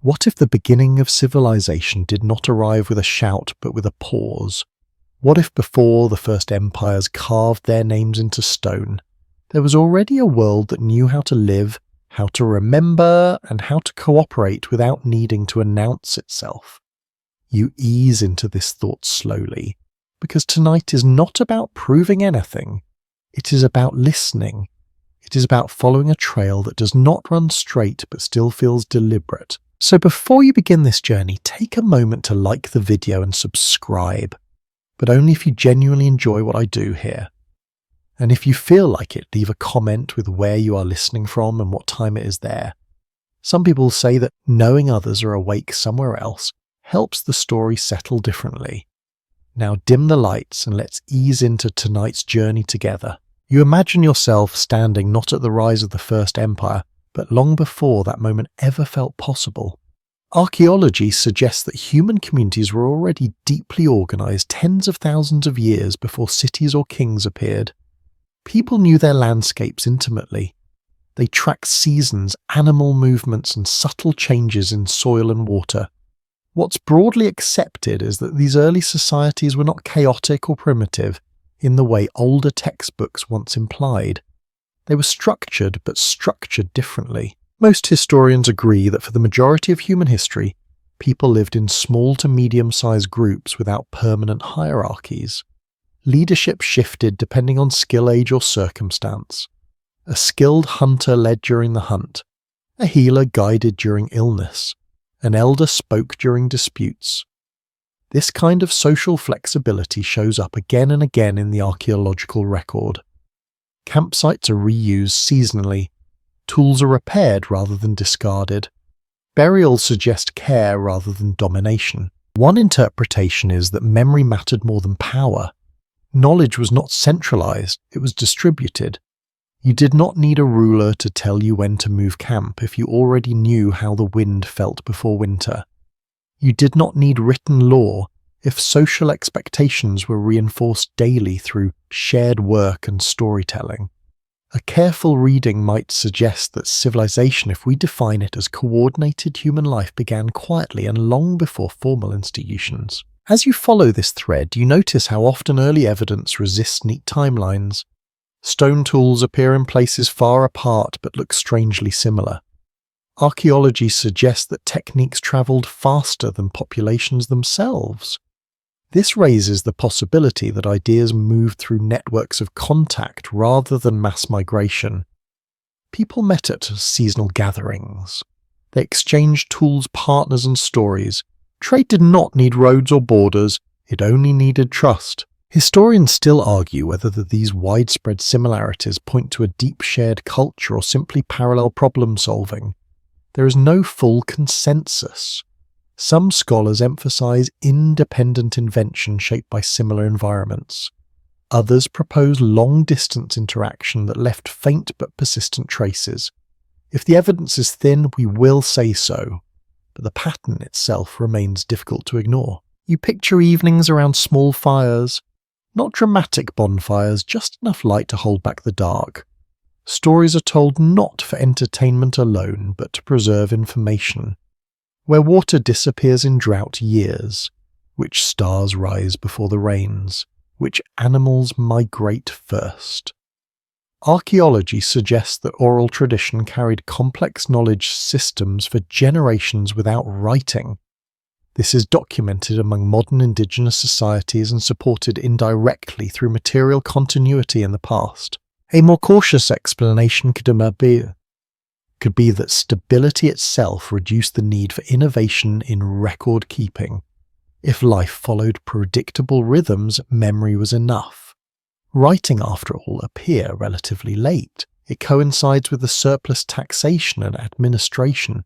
What if the beginning of civilization did not arrive with a shout but with a pause? What if before the first empires carved their names into stone, there was already a world that knew how to live, how to remember, and how to cooperate without needing to announce itself? You ease into this thought slowly, because tonight is not about proving anything. It is about listening. It is about following a trail that does not run straight but still feels deliberate. So before you begin this journey, take a moment to like the video and subscribe, but only if you genuinely enjoy what I do here. And if you feel like it, leave a comment with where you are listening from and what time it is there. Some people say that knowing others are awake somewhere else helps the story settle differently. Now dim the lights and let's ease into tonight's journey together. You imagine yourself standing not at the rise of the first empire, but long before that moment ever felt possible. Archaeology suggests that human communities were already deeply organized tens of thousands of years before cities or kings appeared. People knew their landscapes intimately. They tracked seasons, animal movements, and subtle changes in soil and water. What's broadly accepted is that these early societies were not chaotic or primitive in the way older textbooks once implied. They were structured, but structured differently. Most historians agree that for the majority of human history, people lived in small to medium-sized groups without permanent hierarchies. Leadership shifted depending on skill, age, or circumstance. A skilled hunter led during the hunt. A healer guided during illness. An elder spoke during disputes. This kind of social flexibility shows up again and again in the archaeological record. Campsites are reused seasonally. Tools are repaired rather than discarded. Burials suggest care rather than domination. One interpretation is that memory mattered more than power. Knowledge was not centralized, it was distributed. You did not need a ruler to tell you when to move camp if you already knew how the wind felt before winter. You did not need written law if social expectations were reinforced daily through shared work and storytelling. A careful reading might suggest that civilization, if we define it as coordinated human life, began quietly and long before formal institutions. As you follow this thread, you notice how often early evidence resists neat timelines. Stone tools appear in places far apart but look strangely similar. Archaeology suggests that techniques travelled faster than populations themselves. This raises the possibility that ideas moved through networks of contact rather than mass migration. People met at seasonal gatherings. They exchanged tools, partners, and stories. Trade did not need roads or borders, it only needed trust. Historians still argue whether these widespread similarities point to a deep shared culture or simply parallel problem solving. There is no full consensus. Some scholars emphasize independent invention shaped by similar environments. Others propose long-distance interaction that left faint but persistent traces. If the evidence is thin, we will say so, but the pattern itself remains difficult to ignore. You picture evenings around small fires, not dramatic bonfires, just enough light to hold back the dark. Stories are told not for entertainment alone, but to preserve information. Where water disappears in drought years, which stars rise before the rains, which animals migrate first. Archaeology suggests that oral tradition carried complex knowledge systems for generations without writing. This is documented among modern indigenous societies and supported indirectly through material continuity in the past. A more cautious explanation could be that stability itself reduced the need for innovation in record keeping. If life followed predictable rhythms, memory was enough. Writing, after all, appears relatively late. It coincides with the surplus taxation and administration.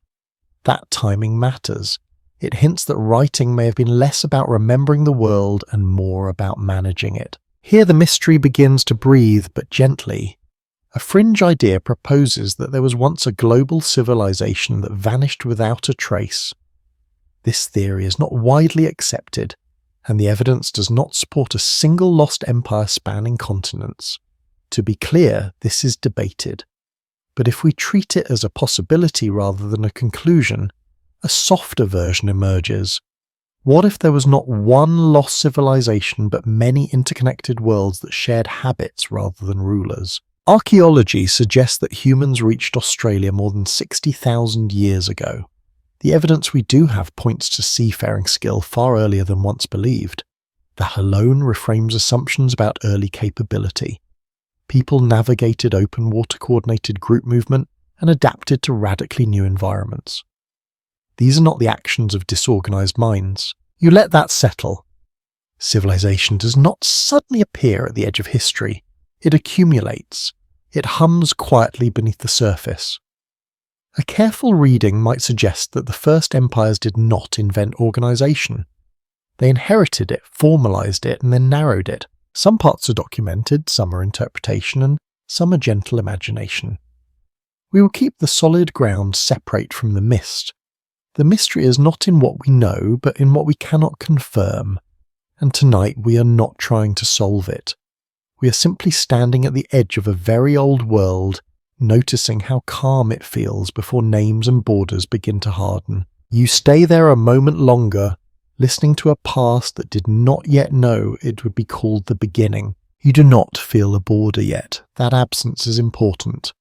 That timing matters. It hints that writing may have been less about remembering the world and more about managing it. Here the mystery begins to breathe, but gently. A fringe idea proposes that there was once a global civilization that vanished without a trace. This theory is not widely accepted, and the evidence does not support a single lost empire spanning continents. To be clear, this is debated. But if we treat it as a possibility rather than a conclusion, A softer version emerges. What if there was not one lost civilization but many interconnected worlds that shared habits rather than rulers? Archaeology suggests that humans reached Australia more than 60,000 years ago. The evidence we do have points to seafaring skill far earlier than once believed. That alone reframes assumptions about early capability. People navigated open water coordinated group movement and adapted to radically new environments. These are not the actions of disorganized minds. You let that settle. Civilization does not suddenly appear at the edge of history. It accumulates. It hums quietly beneath the surface. A careful reading might suggest that the first empires did not invent organization. They inherited it, formalized it, and then narrowed it. Some parts are documented, some are interpretation, and some are gentle imagination. We will keep the solid ground separate from the mist. The mystery is not in what we know, but in what we cannot confirm. And tonight we are not trying to solve it. We are simply standing at the edge of a very old world, noticing how calm it feels before names and borders begin to harden. You stay there a moment longer, listening to a past that did not yet know it would be called the beginning. You do not feel a border yet. That absence is important.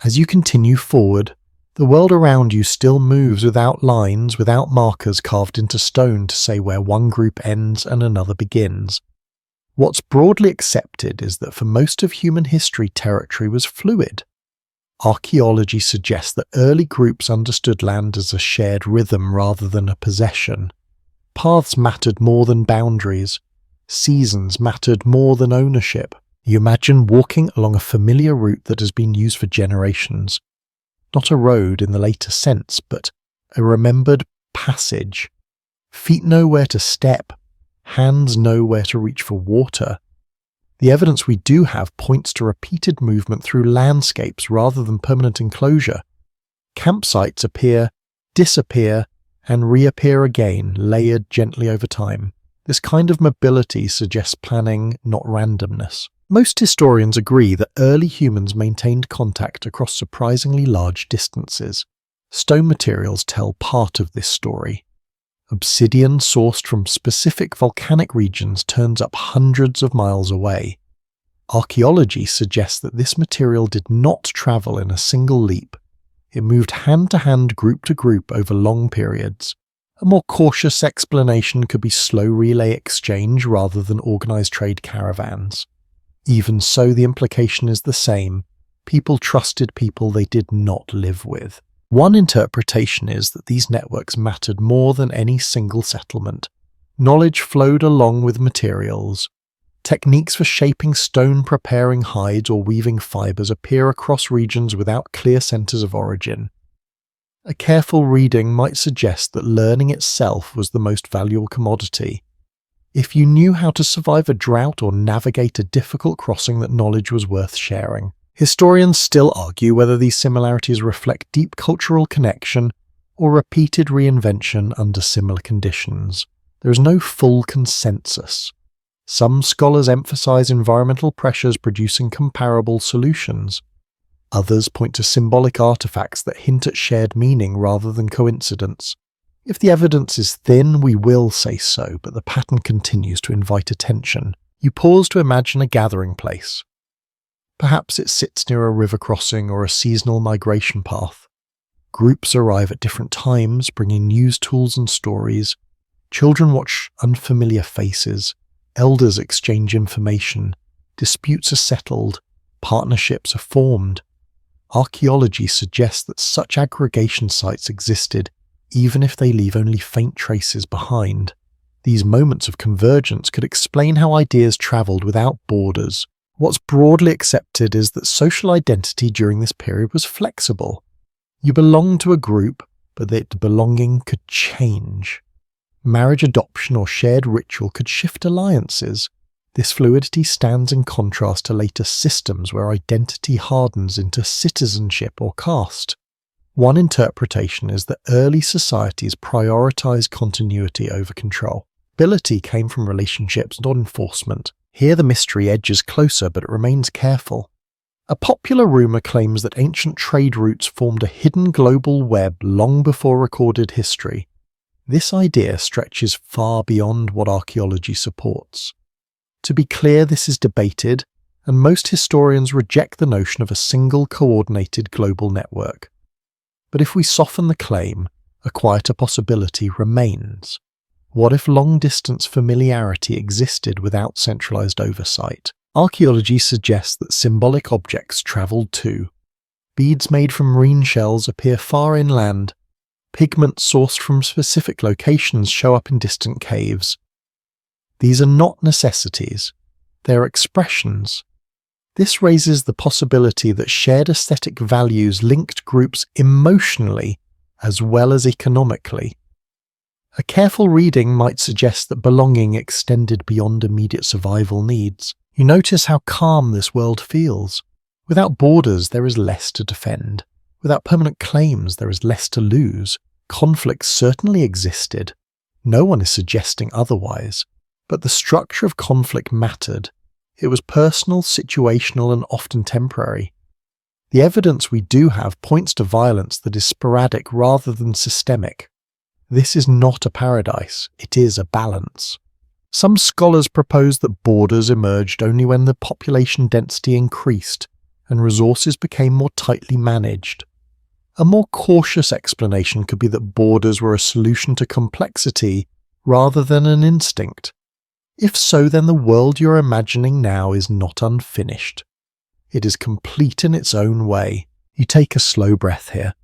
As you continue forward, the world around you still moves without lines, without markers carved into stone to say where one group ends and another begins. What's broadly accepted is that for most of human history, territory was fluid. Archaeology suggests that early groups understood land as a shared rhythm rather than a possession. Paths mattered more than boundaries. Seasons mattered more than ownership. You imagine walking along a familiar route that has been used for generations. Not a road in the later sense, but a remembered passage. Feet know where to step. Hands know where to reach for water. The evidence we do have points to repeated movement through landscapes rather than permanent enclosure. Campsites appear, disappear, and reappear again, layered gently over time. This kind of mobility suggests planning, not randomness. Most historians agree that early humans maintained contact across surprisingly large distances. Stone materials tell part of this story. Obsidian sourced from specific volcanic regions turns up hundreds of miles away. Archaeology suggests that this material did not travel in a single leap. It moved hand to hand, group to group over long periods. A more cautious explanation could be slow relay exchange rather than organized trade caravans. Even so, the implication is the same. People trusted people they did not live with. One interpretation is that these networks mattered more than any single settlement. Knowledge flowed along with materials. Techniques for shaping stone, preparing hides, or weaving fibers appear across regions without clear centers of origin. A careful reading might suggest that learning itself was the most valuable commodity. If you knew how to survive a drought or navigate a difficult crossing, that knowledge was worth sharing. Historians still argue whether these similarities reflect deep cultural connection or repeated reinvention under similar conditions. There is no full consensus. Some scholars emphasize environmental pressures producing comparable solutions. Others point to symbolic artifacts that hint at shared meaning rather than coincidence. If the evidence is thin, we will say so, but the pattern continues to invite attention. You pause to imagine a gathering place. Perhaps it sits near a river crossing or a seasonal migration path. Groups arrive at different times, bringing news tools and stories. Children watch unfamiliar faces. Elders exchange information. Disputes are settled. Partnerships are formed. Archaeology suggests that such aggregation sites existed, even if they leave only faint traces behind. These moments of convergence could explain how ideas travelled without borders. What's broadly accepted is that social identity during this period was flexible. You belonged to a group, but that belonging could change. Marriage, adoption, or shared ritual could shift alliances. This fluidity stands in contrast to later systems where identity hardens into citizenship or caste. One interpretation is that early societies prioritized continuity over control. Stability came from relationships, not enforcement. Here the mystery edges closer, but it remains careful. A popular rumour claims that ancient trade routes formed a hidden global web long before recorded history. This idea stretches far beyond what archaeology supports. To be clear, this is debated, and most historians reject the notion of a single coordinated global network. But if we soften the claim, a quieter possibility remains. What if long-distance familiarity existed without centralized oversight? Archaeology suggests that symbolic objects travelled too. Beads made from marine shells appear far inland. Pigments sourced from specific locations show up in distant caves. These are not necessities, they are expressions. This raises the possibility that shared aesthetic values linked groups emotionally as well as economically. A careful reading might suggest that belonging extended beyond immediate survival needs. You notice how calm this world feels. Without borders, there is less to defend. Without permanent claims, there is less to lose. Conflicts certainly existed. No one is suggesting otherwise. But the structure of conflict mattered. It was personal, situational, and often temporary. The evidence we do have points to violence that is sporadic rather than systemic. This is not a paradise, it is a balance. Some scholars propose that borders emerged only when the population density increased and resources became more tightly managed. A more cautious explanation could be that borders were a solution to complexity rather than an instinct. If so, then the world you're imagining now is not unfinished. It is complete in its own way. You take a slow breath here.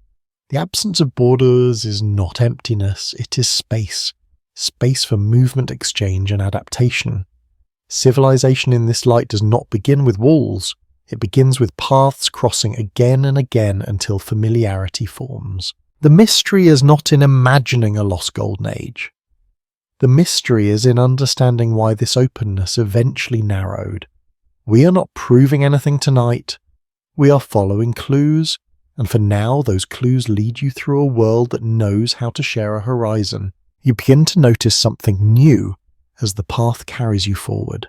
The absence of borders is not emptiness, it is space. Space for movement, exchange, and adaptation. Civilization in this light does not begin with walls. It begins with paths crossing again and again until familiarity forms. The mystery is not in imagining a lost golden age. The mystery is in understanding why this openness eventually narrowed. We are not proving anything tonight. We are following clues, and for now those clues lead you through a world that knows how to share a horizon. You begin to notice something new as the path carries you forward.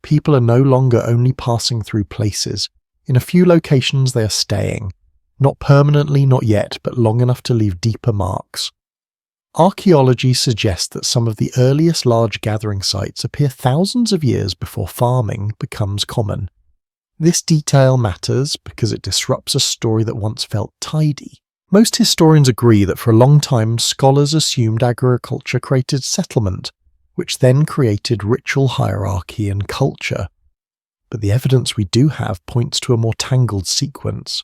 People are no longer only passing through places. In a few locations they are staying. Not permanently, not yet, but long enough to leave deeper marks. Archaeology suggests that some of the earliest large gathering sites appear thousands of years before farming becomes common. This detail matters because it disrupts a story that once felt tidy. Most historians agree that for a long time scholars assumed agriculture created settlement, which then created ritual hierarchy and culture. But the evidence we do have points to a more tangled sequence.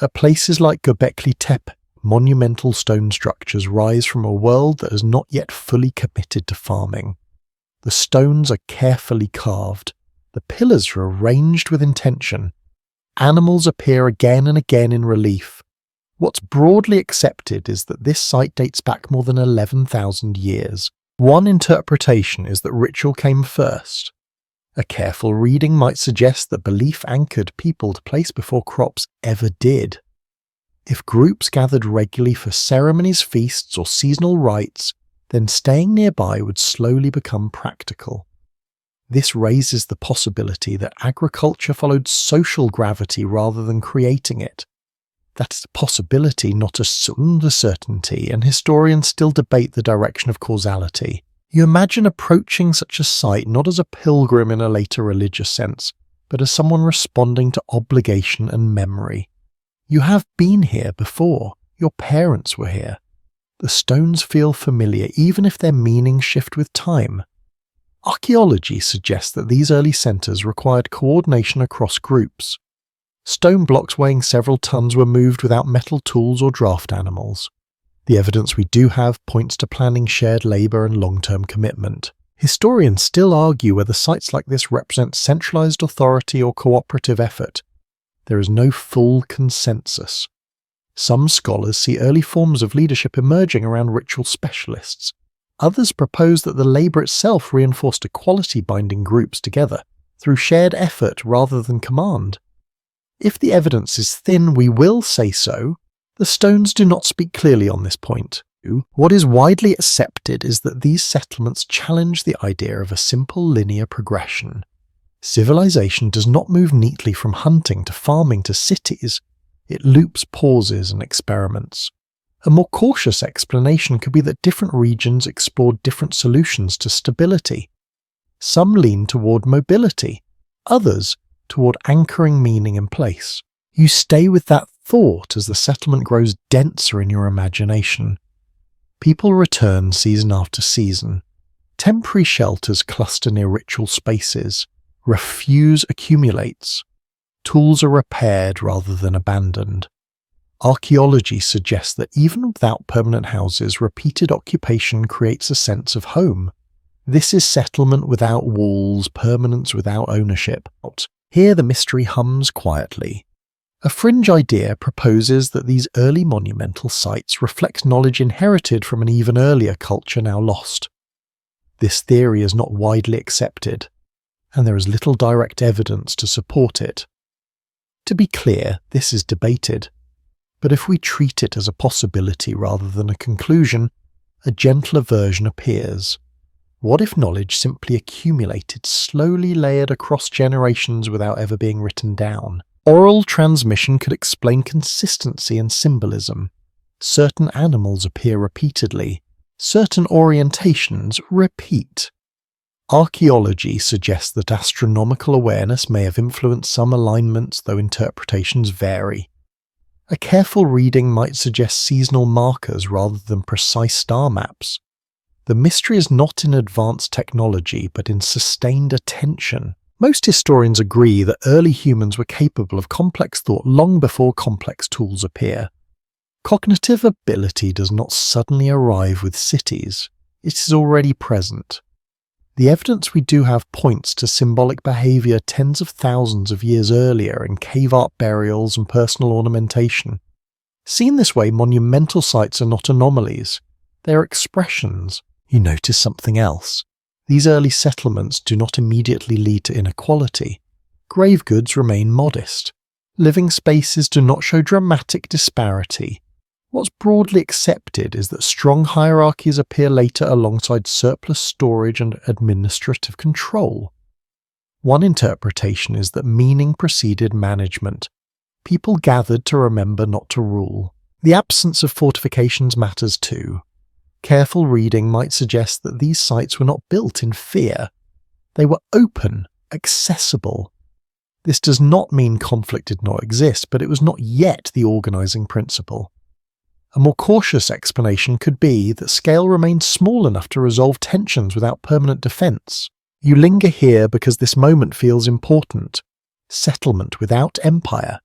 At places like Göbekli Tepe, monumental stone structures rise from a world that has not yet fully committed to farming. The stones are carefully carved. The pillars are arranged with intention. Animals appear again and again in relief. What's broadly accepted is that this site dates back more than 11,000 years. One interpretation is that ritual came first. A careful reading might suggest that belief anchored people to place before crops ever did. If groups gathered regularly for ceremonies, feasts, or seasonal rites, then staying nearby would slowly become practical. This raises the possibility that agriculture followed social gravity rather than creating it. That is a possibility, not a certainty, and historians still debate the direction of causality. You imagine approaching such a site not as a pilgrim in a later religious sense, but as someone responding to obligation and memory. You have been here before. Your parents were here. The stones feel familiar, even if their meanings shift with time. Archaeology suggests that these early centres required coordination across groups. Stone blocks weighing several tons were moved without metal tools or draft animals. The evidence we do have points to planning shared labour and long-term commitment. Historians still argue whether sites like this represent centralised authority or cooperative effort. There is no full consensus. Some scholars see early forms of leadership emerging around ritual specialists. Others propose that the labour itself reinforced equality binding groups together, through shared effort rather than command. If the evidence is thin, we will say so. The stones do not speak clearly on this point. What is widely accepted is that these settlements challenge the idea of a simple linear progression. Civilization does not move neatly from hunting to farming to cities. It loops, pauses, and experiments. A more cautious explanation could be that different regions explored different solutions to stability. Some lean toward mobility, others toward anchoring meaning in place. You stay with that thought as the settlement grows denser in your imagination. People return season after season. Temporary shelters cluster near ritual spaces. Refuse accumulates. Tools are repaired rather than abandoned. Archaeology suggests that even without permanent houses, repeated occupation creates a sense of home. This is settlement without walls, permanence without ownership. Here the mystery hums quietly. A fringe idea proposes that these early monumental sites reflect knowledge inherited from an even earlier culture now lost. This theory is not widely accepted, and there is little direct evidence to support it. To be clear, this is debated, but if we treat it as a possibility rather than a conclusion, a gentler version appears. What if knowledge simply accumulated, slowly layered across generations without ever being written down? Oral transmission could explain consistency and symbolism. Certain animals appear repeatedly. Certain orientations repeat. Archaeology suggests that astronomical awareness may have influenced some alignments, though interpretations vary. A careful reading might suggest seasonal markers rather than precise star maps. The mystery is not in advanced technology, but in sustained attention. Most historians agree that early humans were capable of complex thought long before complex tools appear. Cognitive ability does not suddenly arrive with cities. It is already present. The evidence we do have points to symbolic behaviour tens of thousands of years earlier in cave art burials and personal ornamentation. Seen this way, monumental sites are not anomalies. They are expressions. You notice something else. These early settlements do not immediately lead to inequality. Grave goods remain modest. Living spaces do not show dramatic disparity. What's broadly accepted is that strong hierarchies appear later alongside surplus storage and administrative control. One interpretation is that meaning preceded management. People gathered to remember, not to rule. The absence of fortifications matters too. Careful reading might suggest that these sites were not built in fear. They were open, accessible. This does not mean conflict did not exist, but it was not yet the organizing principle. A more cautious explanation could be that scale remained small enough to resolve tensions without permanent defense. You linger here because this moment feels important. Settlement without empire.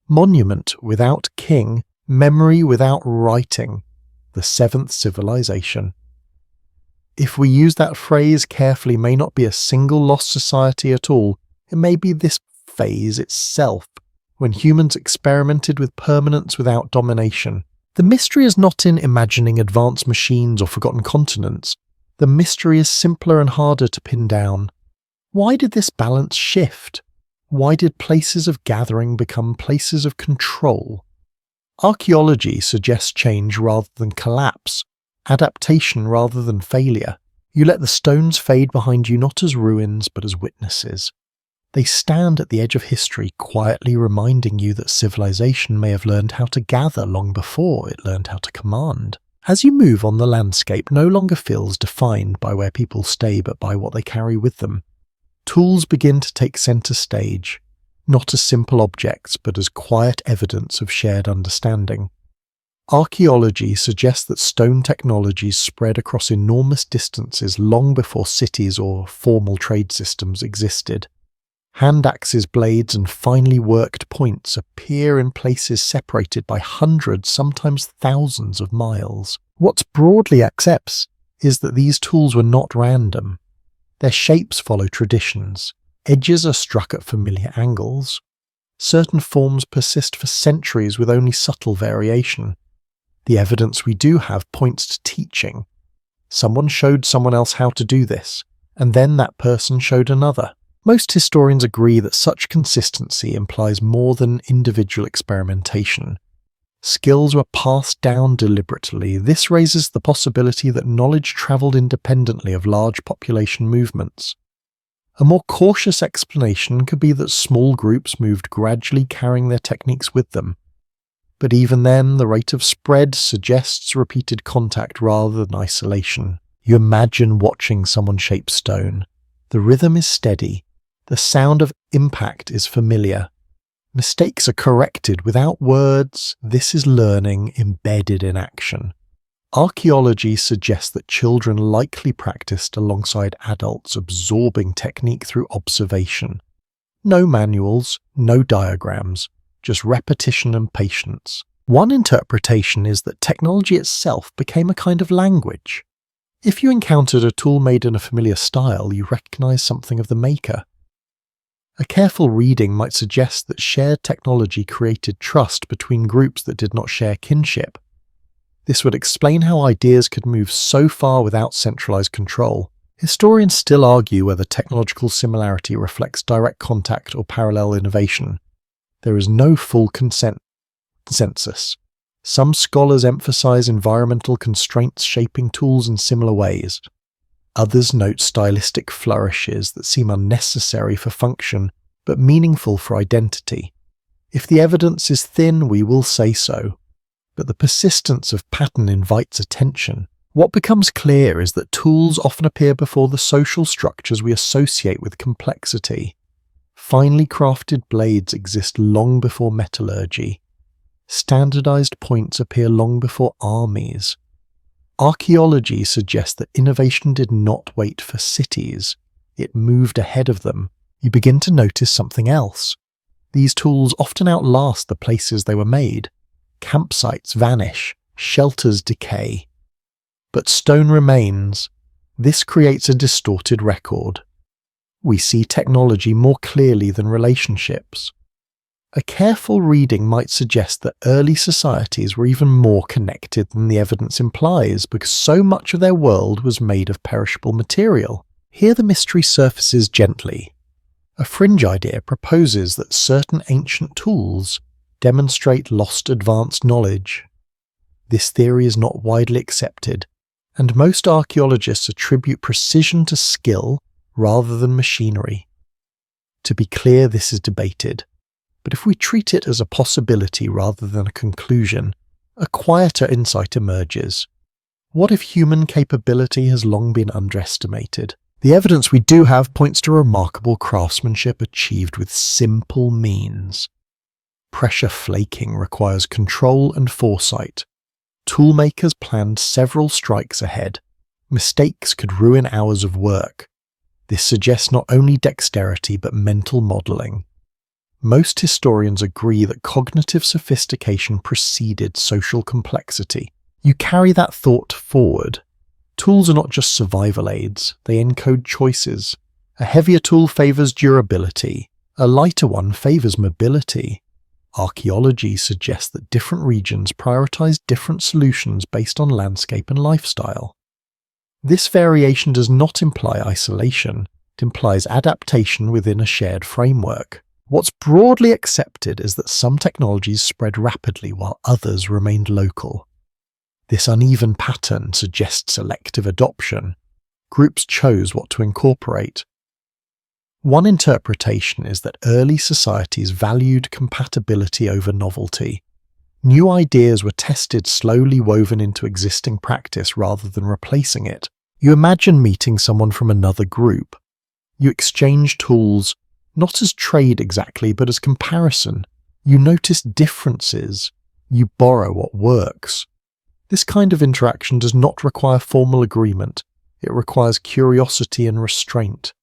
Monument without king. Memory without writing. The seventh civilization. If we use that phrase carefully, it may not be a single lost society at all. It may be this phase itself, when humans experimented with permanence without domination. The mystery is not in imagining advanced machines or forgotten continents. The mystery is simpler and harder to pin down. Why did this balance shift? Why did places of gathering become places of control? Archaeology suggests change rather than collapse, adaptation rather than failure. You let the stones fade behind you not as ruins but as witnesses. They stand at the edge of history, quietly reminding you that civilization may have learned how to gather long before it learned how to command. As you move on, the landscape no longer feels defined by where people stay but by what they carry with them. Tools begin to take center stage, not as simple objects but as quiet evidence of shared understanding. Archaeology suggests that stone technologies spread across enormous distances long before cities or formal trade systems existed. Hand axes, blades, and finely worked points appear in places separated by hundreds, sometimes thousands of miles. What's broadly accepts is that these tools were not random. Their shapes follow traditions. Edges are struck at familiar angles. Certain forms persist for centuries with only subtle variation. The evidence we do have points to teaching. Someone showed someone else how to do this, and then that person showed another. Most historians agree that such consistency implies more than individual experimentation. Skills were passed down deliberately. This raises the possibility that knowledge travelled independently of large population movements. A more cautious explanation could be that small groups moved gradually, carrying their techniques with them. But even then, the rate of spread suggests repeated contact rather than isolation. You imagine watching someone shape stone. The rhythm is steady. The sound of impact is familiar. Mistakes are corrected without words. This is learning embedded in action. Archaeology suggests that children likely practiced alongside adults, absorbing technique through observation. No manuals, no diagrams, just repetition and patience. One interpretation is that technology itself became a kind of language. If you encountered a tool made in a familiar style, you recognize something of the maker. A careful reading might suggest that shared technology created trust between groups that did not share kinship. This would explain how ideas could move so far without centralized control. Historians still argue whether technological similarity reflects direct contact or parallel innovation. There is no full consensus. Some scholars emphasize environmental constraints shaping tools in similar ways. Others note stylistic flourishes that seem unnecessary for function, but meaningful for identity. If the evidence is thin, we will say so. But the persistence of pattern invites attention. What becomes clear is that tools often appear before the social structures we associate with complexity. Finely crafted blades exist long before metallurgy. Standardized points appear long before armies. Archaeology suggests that innovation did not wait for cities. It moved ahead of them. You begin to notice something else. These tools often outlast the places they were made. Campsites vanish, shelters decay. But stone remains. This creates a distorted record. We see technology more clearly than relationships. A careful reading might suggest that early societies were even more connected than the evidence implies, because so much of their world was made of perishable material. Here the mystery surfaces gently. A fringe idea proposes that certain ancient tools demonstrate lost advanced knowledge. This theory is not widely accepted, and most archaeologists attribute precision to skill rather than machinery. To be clear, this is debated. But if we treat it as a possibility rather than a conclusion, a quieter insight emerges. What if human capability has long been underestimated? The evidence we do have points to remarkable craftsmanship achieved with simple means. Pressure flaking requires control and foresight. Toolmakers planned several strikes ahead. Mistakes could ruin hours of work. This suggests not only dexterity but mental modelling. Most historians agree that cognitive sophistication preceded social complexity. You carry that thought forward. Tools are not just survival aids, they encode choices. A heavier tool favours durability, a lighter one favours mobility. Archaeology suggests that different regions prioritise different solutions based on landscape and lifestyle. This variation does not imply isolation, it implies adaptation within a shared framework. What's broadly accepted is that some technologies spread rapidly while others remained local. This uneven pattern suggests selective adoption. Groups chose what to incorporate. One interpretation is that early societies valued compatibility over novelty. New ideas were tested, slowly woven into existing practice rather than replacing it. You imagine meeting someone from another group. You exchange tools, not as trade exactly, but as comparison. You notice differences. You borrow what works. This kind of interaction does not require formal agreement. It requires curiosity and restraint.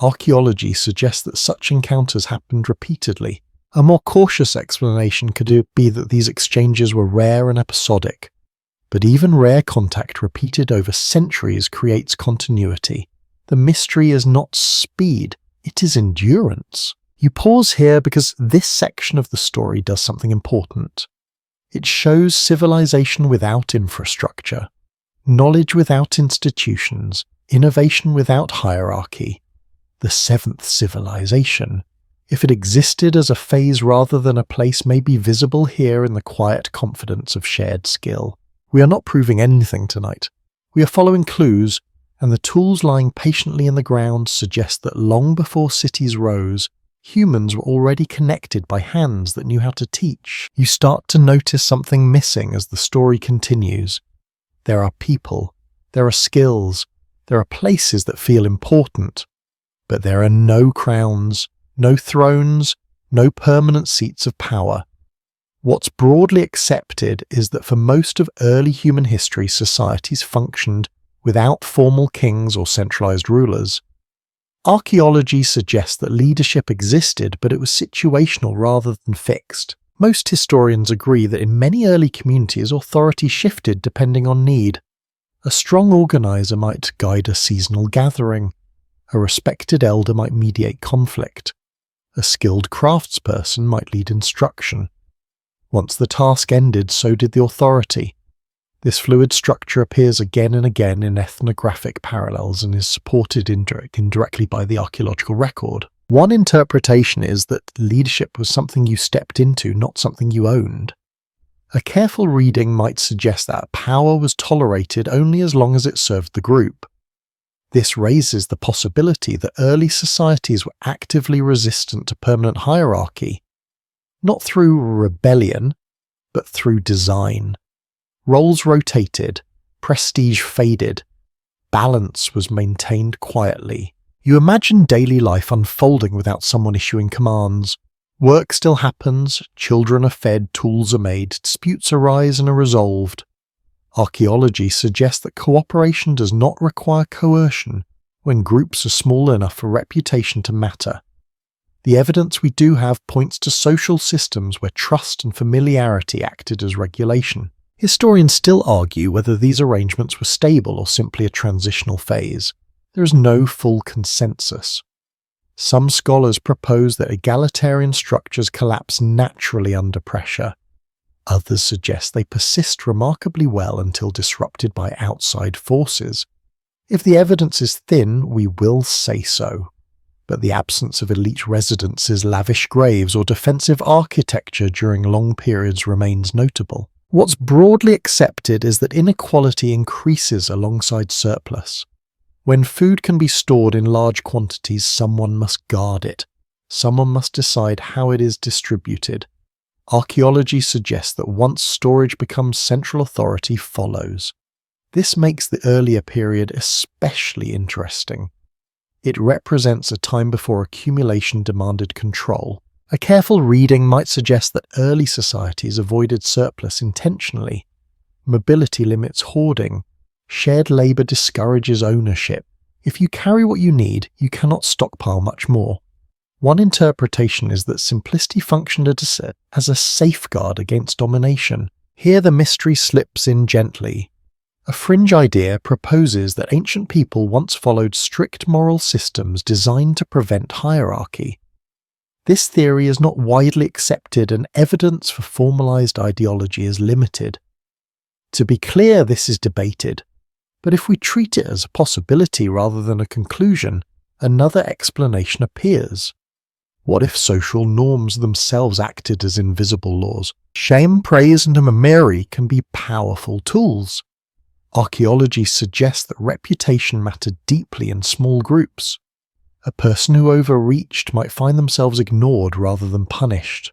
Archaeology suggests that such encounters happened repeatedly. A more cautious explanation could be that these exchanges were rare and episodic. But even rare contact repeated over centuries creates continuity. The mystery is not speed. It is endurance. You pause here because this section of the story does something important. It shows civilization without infrastructure, knowledge without institutions, innovation without hierarchy. The seventh civilization, if it existed as a phase rather than a place, may be visible here in the quiet confidence of shared skill. We are not proving anything tonight. We are following clues, and the tools lying patiently in the ground suggest that long before cities rose, humans were already connected by hands that knew how to teach. You start to notice something missing as the story continues. There are people, there are skills, there are places that feel important, but there are no crowns, no thrones, no permanent seats of power. What's broadly accepted is that for most of early human history, societies functioned without formal kings or centralized rulers. Archaeology suggests that leadership existed, but it was situational rather than fixed. Most historians agree that in many early communities, authority shifted depending on need. A strong organizer might guide a seasonal gathering. A respected elder might mediate conflict. A skilled craftsperson might lead instruction. Once the task ended, so did the authority. This fluid structure appears again and again in ethnographic parallels and is supported indirectly by the archaeological record. One interpretation is that leadership was something you stepped into, not something you owned. A careful reading might suggest that power was tolerated only as long as it served the group. This raises the possibility that early societies were actively resistant to permanent hierarchy, not through rebellion, but through design. Roles rotated, prestige faded, balance was maintained quietly. You imagine daily life unfolding without someone issuing commands. Work still happens, children are fed, tools are made, disputes arise and are resolved. Archaeology suggests that cooperation does not require coercion when groups are small enough for reputation to matter. The evidence we do have points to social systems where trust and familiarity acted as regulation. Historians still argue whether these arrangements were stable or simply a transitional phase. There is no full consensus. Some scholars propose that egalitarian structures collapse naturally under pressure. Others suggest they persist remarkably well until disrupted by outside forces. If the evidence is thin, we will say so. But the absence of elite residences, lavish graves, or defensive architecture during long periods remains notable. What's broadly accepted is that inequality increases alongside surplus. When food can be stored in large quantities, someone must guard it. Someone must decide how it is distributed. Archaeology suggests that once storage becomes central, authority follows. This makes the earlier period especially interesting. It represents a time before accumulation demanded control. A careful reading might suggest that early societies avoided surplus intentionally. Mobility limits hoarding. Shared labor discourages ownership. If you carry what you need, you cannot stockpile much more. One interpretation is that simplicity functioned as a safeguard against domination. Here the mystery slips in gently. A fringe idea proposes that ancient people once followed strict moral systems designed to prevent hierarchy. This theory is not widely accepted and evidence for formalized ideology is limited. To be clear, this is debated, but if we treat it as a possibility rather than a conclusion, another explanation appears. What if social norms themselves acted as invisible laws? Shame, praise, and a memory can be powerful tools. Archaeology suggests that reputation mattered deeply in small groups. A person who overreached might find themselves ignored rather than punished.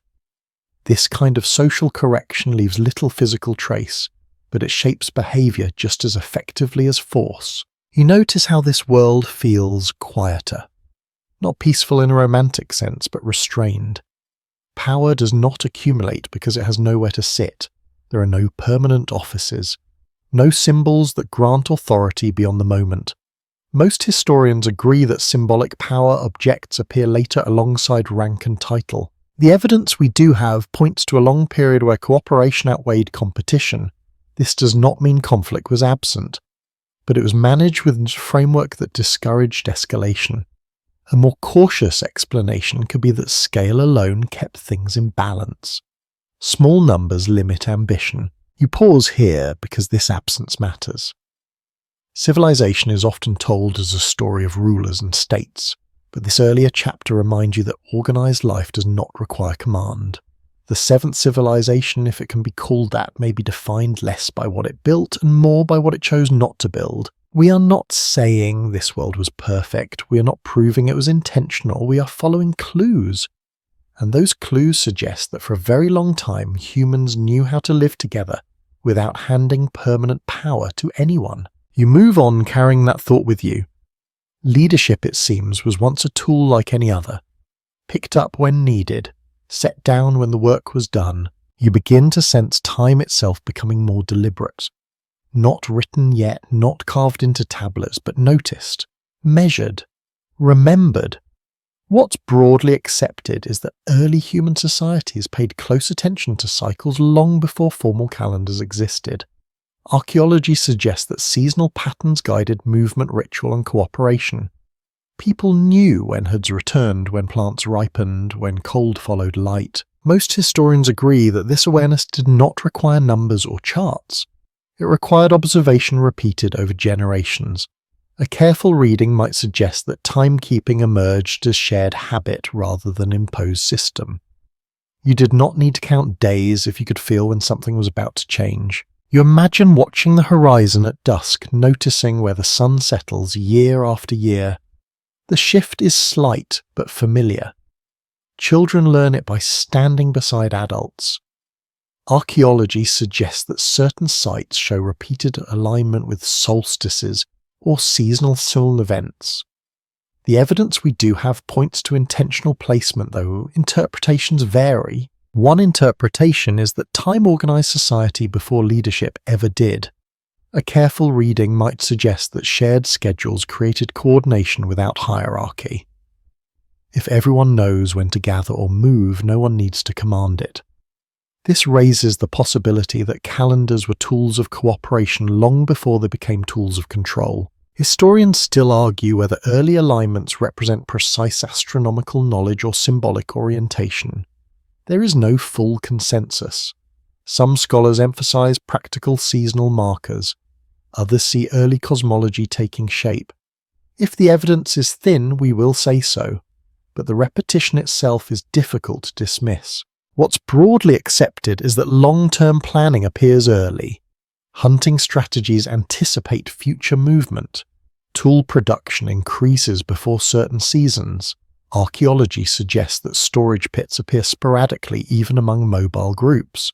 This kind of social correction leaves little physical trace, but it shapes behavior just as effectively as force. You notice how this world feels quieter. Not peaceful in a romantic sense, but restrained. Power does not accumulate because it has nowhere to sit. There are no permanent offices. No symbols that grant authority beyond the moment. Most historians agree that symbolic power objects appear later alongside rank and title. The evidence we do have points to a long period where cooperation outweighed competition. This does not mean conflict was absent, but it was managed within a framework that discouraged escalation. A more cautious explanation could be that scale alone kept things in balance. Small numbers limit ambition. You pause here because this absence matters. Civilization is often told as a story of rulers and states, but this earlier chapter reminds you that organized life does not require command. The seventh civilization, if it can be called that, may be defined less by what it built and more by what it chose not to build. We are not saying this world was perfect, we are not proving it was intentional, we are following clues. And those clues suggest that for a very long time humans knew how to live together without handing permanent power to anyone. You move on carrying that thought with you. Leadership, it seems, was once a tool like any other. Picked up when needed, set down when the work was done. You begin to sense time itself becoming more deliberate. Not written yet, not carved into tablets, but noticed, measured, remembered. What's broadly accepted is that early human societies paid close attention to cycles long before formal calendars existed. Archaeology suggests that seasonal patterns guided movement, ritual, and cooperation. People knew when herds returned, when plants ripened, when cold followed light. Most historians agree that this awareness did not require numbers or charts. It required observation repeated over generations. A careful reading might suggest that timekeeping emerged as shared habit rather than imposed system. You did not need to count days if you could feel when something was about to change. You imagine watching the horizon at dusk, noticing where the sun settles year after year. The shift is slight but familiar. Children learn it by standing beside adults. Archaeology suggests that certain sites show repeated alignment with solstices or seasonal solar events. The evidence we do have points to intentional placement, though interpretations vary. One interpretation is that time organized society before leadership ever did. A careful reading might suggest that shared schedules created coordination without hierarchy. If everyone knows when to gather or move, no one needs to command it. This raises the possibility that calendars were tools of cooperation long before they became tools of control. Historians still argue whether early alignments represent precise astronomical knowledge or symbolic orientation. There is no full consensus. Some scholars emphasize practical seasonal markers. Others see early cosmology taking shape. If the evidence is thin, we will say so, but the repetition itself is difficult to dismiss. What's broadly accepted is that long-term planning appears early. Hunting strategies anticipate future movement. Tool production increases before certain seasons. Archaeology suggests that storage pits appear sporadically even among mobile groups.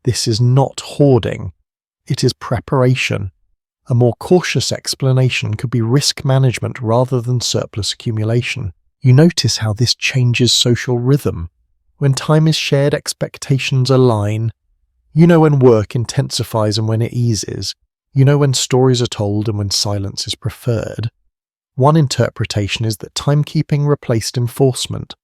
This is not hoarding. It is preparation. A more cautious explanation could be risk management rather than surplus accumulation. You notice how this changes social rhythm. When time is shared, expectations align. You know when work intensifies and when it eases. You know when stories are told and when silence is preferred. One interpretation is that timekeeping replaced enforcement.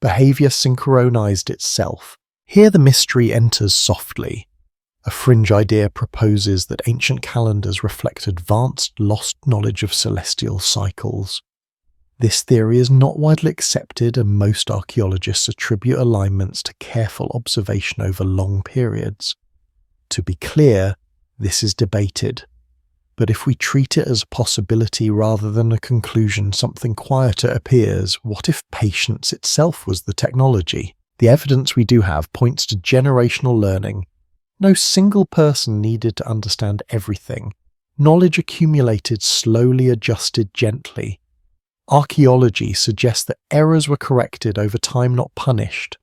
Behavior synchronized itself. Here the mystery enters softly. A fringe idea proposes that ancient calendars reflect advanced, lost knowledge of celestial cycles. This theory is not widely accepted, and most archaeologists attribute alignments to careful observation over long periods. To be clear, this is debated. But if we treat it as a possibility rather than a conclusion, something quieter appears. What if patience itself was the technology? The evidence we do have points to generational learning. No single person needed to understand everything. Knowledge accumulated slowly, adjusted gently. Archaeology suggests that errors were corrected over time, not punished.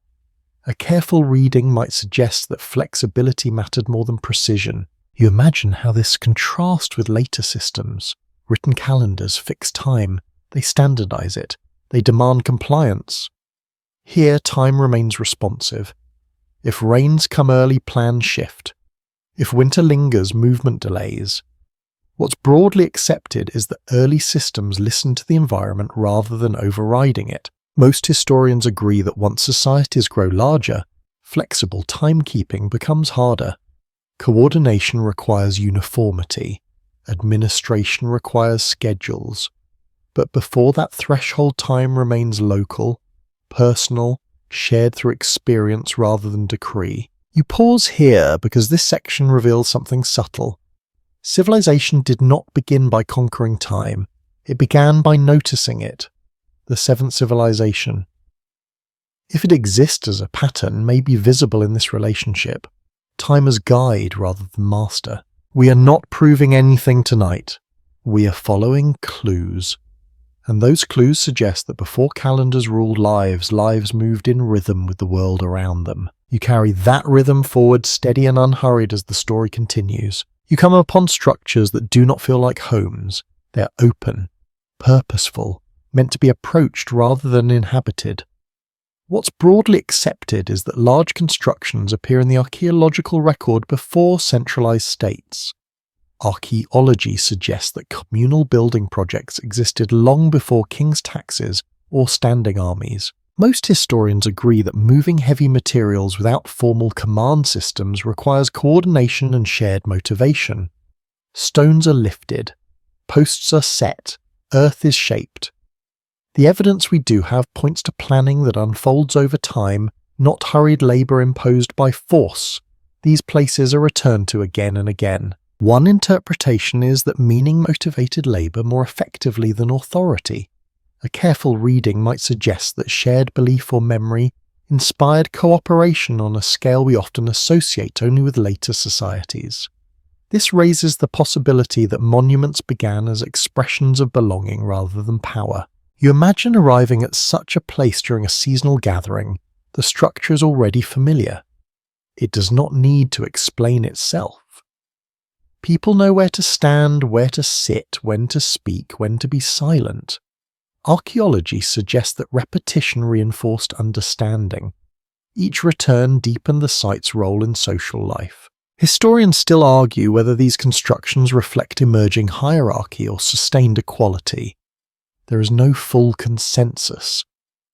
A careful reading might suggest that flexibility mattered more than precision. You imagine how this contrasts with later systems. Written calendars fix time. They standardize it. They demand compliance. Here, time remains responsive. If rains come early, plans shift. If winter lingers, movement delays. What's broadly accepted is that early systems listen to the environment rather than overriding it. Most historians agree that once societies grow larger, flexible timekeeping becomes harder. Coordination requires uniformity. Administration requires schedules. But before that threshold, time remains local, personal, shared through experience rather than decree. You pause here because this section reveals something subtle. Civilization did not begin by conquering time. It began by noticing it. The seventh civilization. If it exists as a pattern, may be visible in this relationship. Time as guide rather than master. We are not proving anything tonight. We are following clues. And those clues suggest that before calendars ruled lives moved in rhythm with the world around them. You carry that rhythm forward steady and unhurried as the story continues. You come upon structures that do not feel like homes. They're open, purposeful, meant to be approached rather than inhabited. What's broadly accepted is that large constructions appear in the archaeological record before centralized states. Archaeology suggests that communal building projects existed long before king's taxes or standing armies. Most historians agree that moving heavy materials without formal command systems requires coordination and shared motivation. Stones are lifted, posts are set, earth is shaped. The evidence we do have points to planning that unfolds over time, not hurried labour imposed by force. These places are returned to again and again. One interpretation is that meaning motivated labour more effectively than authority. A careful reading might suggest that shared belief or memory inspired cooperation on a scale we often associate only with later societies. This raises the possibility that monuments began as expressions of belonging rather than power. You imagine arriving at such a place during a seasonal gathering. The structure is already familiar. It does not need to explain itself. People know where to stand, where to sit, when to speak, when to be silent. Archaeology suggests that repetition reinforced understanding. Each return deepened the site's role in social life. Historians still argue whether these constructions reflect emerging hierarchy or sustained equality. There is no full consensus.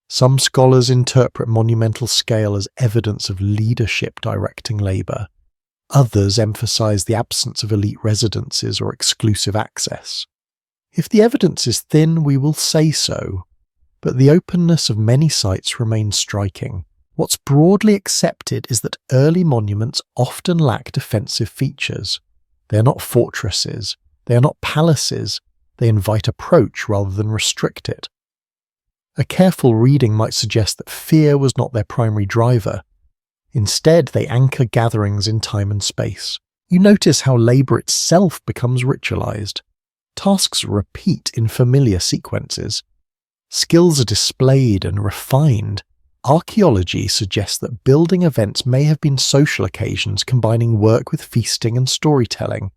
Some scholars interpret monumental scale as evidence of leadership directing labour. Others emphasize the absence of elite residences or exclusive access. If the evidence is thin, we will say so, but the openness of many sites remains striking. What's broadly accepted is that early monuments often lack defensive features. They are not fortresses, they are not palaces, they invite approach rather than restrict it. A careful reading might suggest that fear was not their primary driver. Instead, they anchor gatherings in time and space. You notice how labour itself becomes ritualised. Tasks repeat in familiar sequences. Skills are displayed and refined. Archaeology suggests that building events may have been social occasions combining work with feasting and storytelling.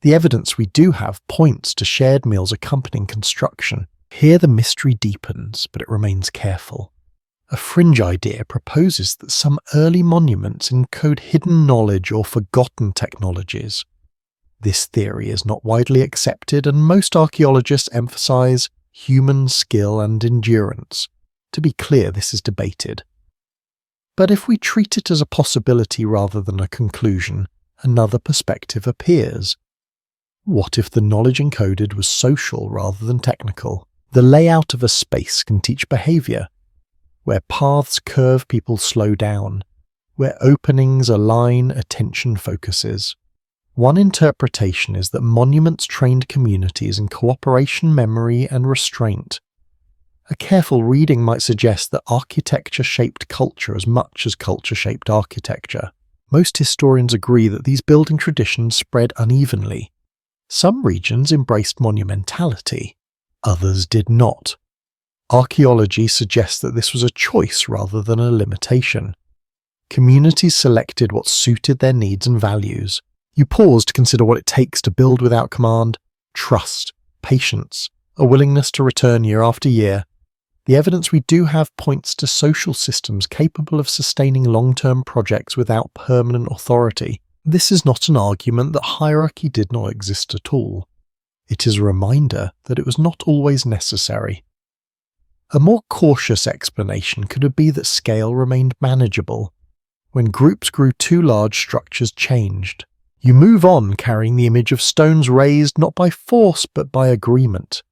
The evidence we do have points to shared meals accompanying construction. Here the mystery deepens, but it remains careful. A fringe idea proposes that some early monuments encode hidden knowledge or forgotten technologies. This theory is not widely accepted, and most archaeologists emphasize human skill and endurance. To be clear, this is debated. But if we treat it as a possibility rather than a conclusion, another perspective appears. What if the knowledge encoded was social rather than technical? The layout of a space can teach behavior. Where paths curve, people slow down. Where openings align, attention focuses. One interpretation is that monuments trained communities in cooperation, memory, and restraint. A careful reading might suggest that architecture shaped culture as much as culture shaped architecture. Most historians agree that these building traditions spread unevenly. Some regions embraced monumentality, others did not. Archaeology suggests that this was a choice rather than a limitation. Communities selected what suited their needs and values. You pause to consider what it takes to build without command: trust, patience, a willingness to return year after year. The evidence we do have points to social systems capable of sustaining long-term projects without permanent authority. This is not an argument that hierarchy did not exist at all. It is a reminder that it was not always necessary. A more cautious explanation could be that scale remained manageable. When groups grew too large, structures changed. You move on carrying the image of stones raised not by force but by agreement.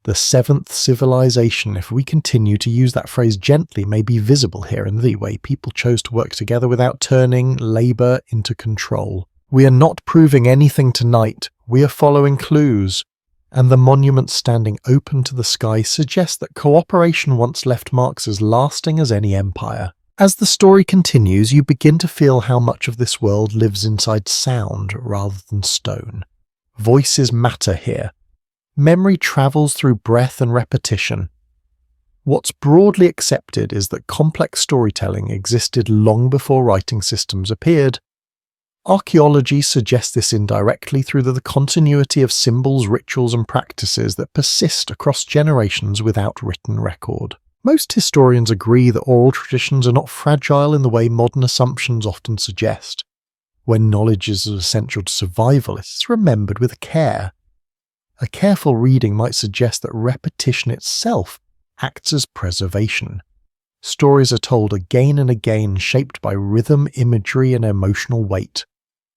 The seventh civilization, if we continue to use that phrase gently, may be visible here in the way people chose to work together without turning labour into control. We are not proving anything tonight, we are following clues. And the monuments standing open to the sky suggest that cooperation once left marks as lasting as any empire. As the story continues, you begin to feel how much of this world lives inside sound rather than stone. Voices matter here. Memory travels through breath and repetition. What's broadly accepted is that complex storytelling existed long before writing systems appeared. Archaeology suggests this indirectly through the continuity of symbols, rituals, and practices that persist across generations without written record. Most historians agree that oral traditions are not fragile in the way modern assumptions often suggest. When knowledge is essential to survival, it is remembered with care. A careful reading might suggest that repetition itself acts as preservation. Stories are told again and again, shaped by rhythm, imagery, and emotional weight.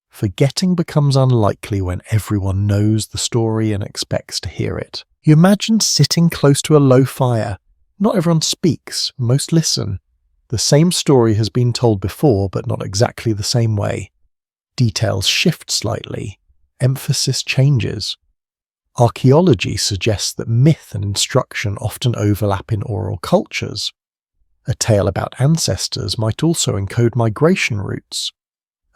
Forgetting becomes unlikely when everyone knows the story and expects to hear it. You imagine sitting close to a low fire. Not everyone speaks, most listen. The same story has been told before, but not exactly the same way. Details shift slightly. Emphasis changes. Archaeology suggests that myth and instruction often overlap in oral cultures. A tale about ancestors might also encode migration routes.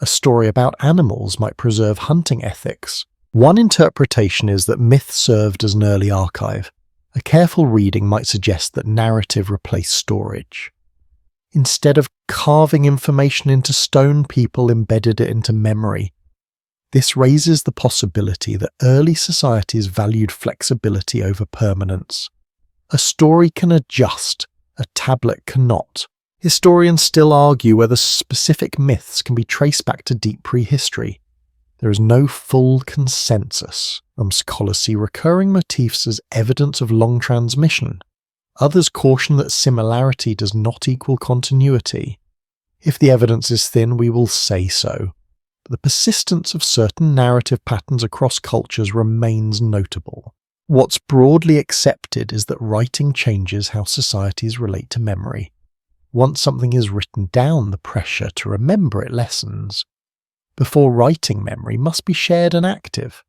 A story about animals might preserve hunting ethics. One interpretation is that myth served as an early archive. A careful reading might suggest that narrative replaced storage. Instead of carving information into stone, people embedded it into memory. This raises the possibility that early societies valued flexibility over permanence. A story can adjust, a tablet cannot. Historians still argue whether specific myths can be traced back to deep prehistory. There is no full consensus. Some scholars see recurring motifs as evidence of long transmission. Others caution that similarity does not equal continuity. If the evidence is thin, we will say so. But the persistence of certain narrative patterns across cultures remains notable. What's broadly accepted is that writing changes how societies relate to memory. Once something is written down, the pressure to remember it lessens. Before writing, memory must be shared and active.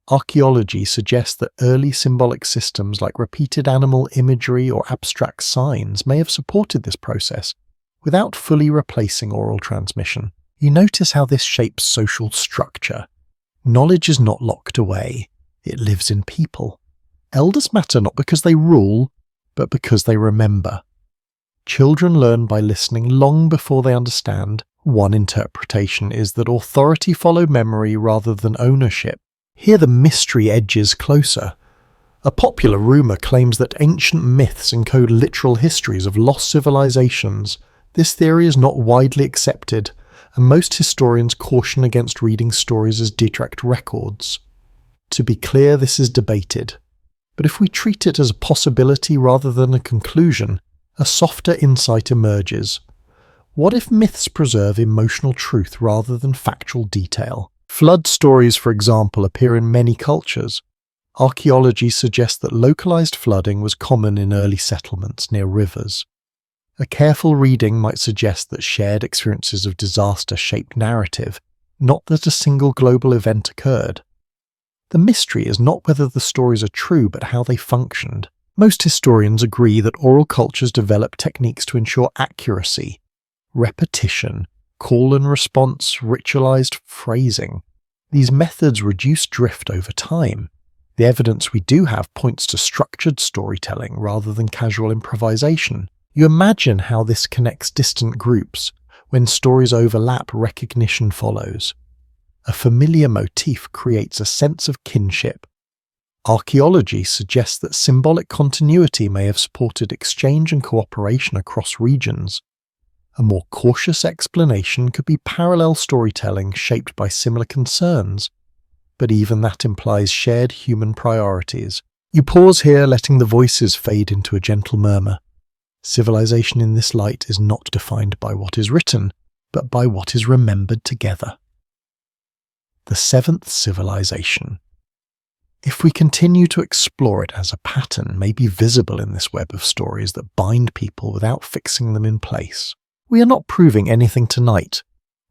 Archaeology suggests that early symbolic systems like repeated animal imagery or abstract signs may have supported this process without fully replacing oral transmission. You notice how this shapes social structure. Knowledge is not locked away, it lives in people. Elders matter not because they rule, but because they remember. Children learn by listening long before they understand. One interpretation is that authority followed memory rather than ownership. Here the mystery edges closer. A popular rumour claims that ancient myths encode literal histories of lost civilizations. This theory is not widely accepted, and most historians caution against reading stories as direct records. To be clear, this is debated. But if we treat it as a possibility rather than a conclusion, a softer insight emerges. What if myths preserve emotional truth rather than factual detail? Flood stories, for example, appear in many cultures. Archaeology suggests that localized flooding was common in early settlements near rivers. A careful reading might suggest that shared experiences of disaster shaped narrative, not that a single global event occurred. The mystery is not whether the stories are true, but how they functioned. Most historians agree that oral cultures developed techniques to ensure accuracy, repetition, call and response, ritualized phrasing. These methods reduce drift over time. The evidence we do have points to structured storytelling rather than casual improvisation. You imagine how this connects distant groups. When stories overlap, recognition follows. A familiar motif creates a sense of kinship. Archaeology suggests that symbolic continuity may have supported exchange and cooperation across regions. A more cautious explanation could be parallel storytelling shaped by similar concerns, but even that implies shared human priorities. You pause here, letting the voices fade into a gentle murmur. Civilization in this light is not defined by what is written, but by what is remembered together. The seventh civilization. If we continue to explore it as a pattern may be visible in this web of stories that bind people without fixing them in place. We are not proving anything tonight.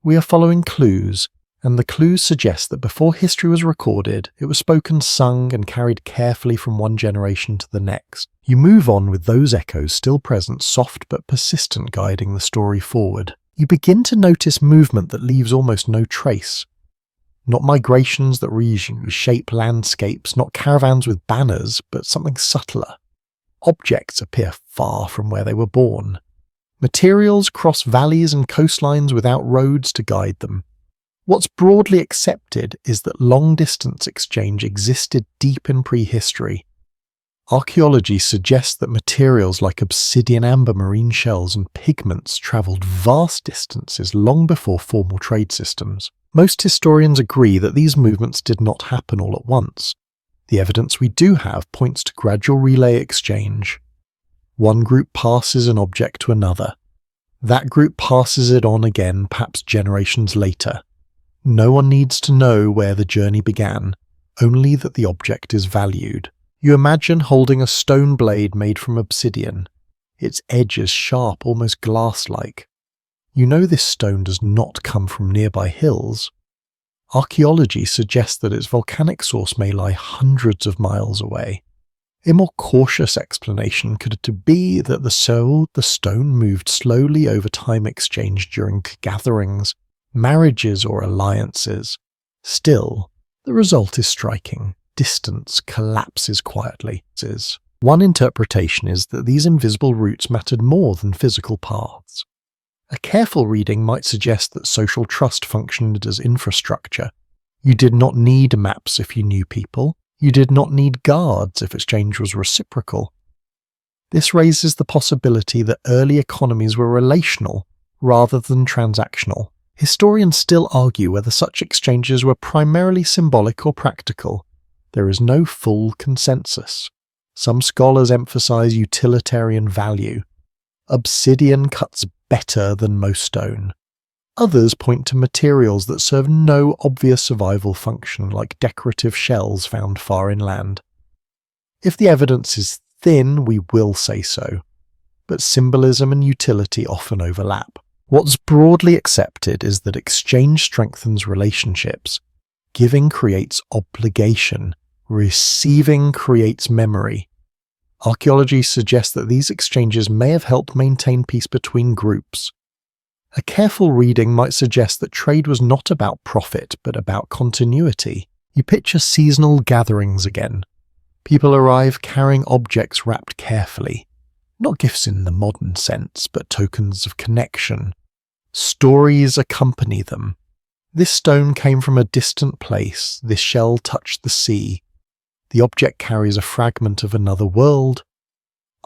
We are following clues, and the clues suggest that before history was recorded, it was spoken, sung, and carried carefully from one generation to the next. You move on with those echoes still present, soft but persistent, guiding the story forward. You begin to notice movement that leaves almost no trace. Not migrations that reshape landscapes, not caravans with banners, but something subtler. Objects appear far from where they were born. Materials cross valleys and coastlines without roads to guide them. What's broadly accepted is that long-distance exchange existed deep in prehistory. Archaeology suggests that materials like obsidian amber marine shells and pigments travelled vast distances long before formal trade systems. Most historians agree that these movements did not happen all at once. The evidence we do have points to gradual relay exchange. One group passes an object to another. That group passes it on again, perhaps generations later. No one needs to know where the journey began, only that the object is valued. You imagine holding a stone blade made from obsidian. Its edge is sharp, almost glass-like. You know this stone does not come from nearby hills. Archaeology suggests that its volcanic source may lie hundreds of miles away. A more cautious explanation could be that the stone moved slowly over time exchanged during gatherings, marriages or alliances. Still, the result is striking. Distance collapses quietly. One interpretation is that these invisible routes mattered more than physical paths. A careful reading might suggest that social trust functioned as infrastructure. You did not need maps if you knew people. You did not need guards if exchange was reciprocal. This raises the possibility that early economies were relational rather than transactional. Historians still argue whether such exchanges were primarily symbolic or practical. There is no full consensus. Some scholars emphasize utilitarian value. Obsidian cuts better than most stone. Others point to materials that serve no obvious survival function, like decorative shells found far inland. If the evidence is thin, we will say so, but symbolism and utility often overlap. What's broadly accepted is that exchange strengthens relationships. Giving creates obligation. Receiving creates memory. Archaeology suggests that these exchanges may have helped maintain peace between groups. A careful reading might suggest that trade was not about profit, but about continuity. You picture seasonal gatherings again. People arrive carrying objects wrapped carefully. Not gifts in the modern sense, but tokens of connection. Stories accompany them. This stone came from a distant place. This shell touched the sea. The object carries a fragment of another world.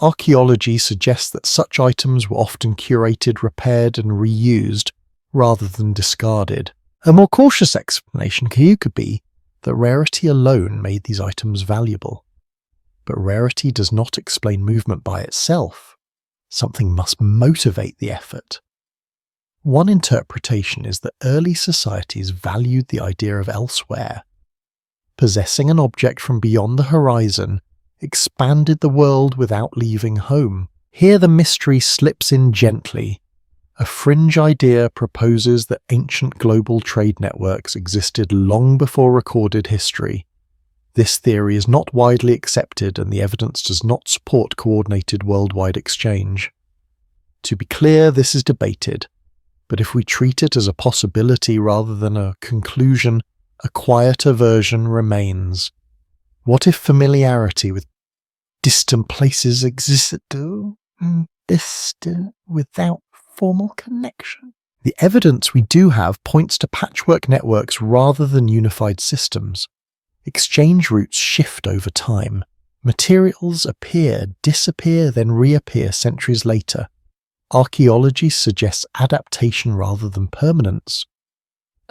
Archaeology suggests that such items were often curated, repaired, and reused, rather than discarded. A more cautious explanation could be that rarity alone made these items valuable. But rarity does not explain movement by itself. Something must motivate the effort. One interpretation is that early societies valued the idea of elsewhere. Possessing an object from beyond the horizon expanded the world without leaving home. Here the mystery slips in gently. A fringe idea proposes that ancient global trade networks existed long before recorded history. This theory is not widely accepted, and the evidence does not support coordinated worldwide exchange. To be clear, this is debated, but if we treat it as a possibility rather than a conclusion, a quieter version remains. What if familiarity with distant places existed without formal connection? The evidence we do have points to patchwork networks rather than unified systems. Exchange routes shift over time. Materials appear, disappear, then reappear centuries later. Archaeology suggests adaptation rather than permanence.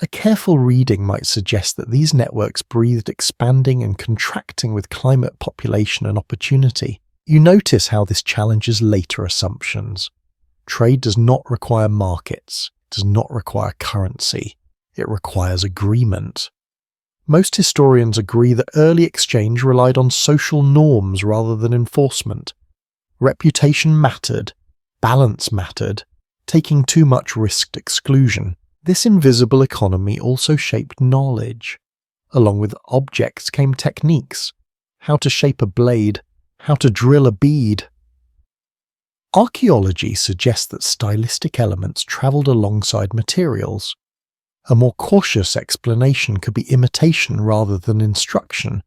A careful reading might suggest that these networks breathed expanding and contracting with climate, population, and opportunity. You notice how this challenges later assumptions. Trade does not require markets, does not require currency. It requires agreement. Most historians agree that early exchange relied on social norms rather than enforcement. Reputation mattered, balance mattered, taking too much risked exclusion. This invisible economy also shaped knowledge. Along with objects came techniques: how to shape a blade, how to drill a bead. Archaeology suggests that stylistic elements travelled alongside materials. A more cautious explanation could be imitation rather than instruction,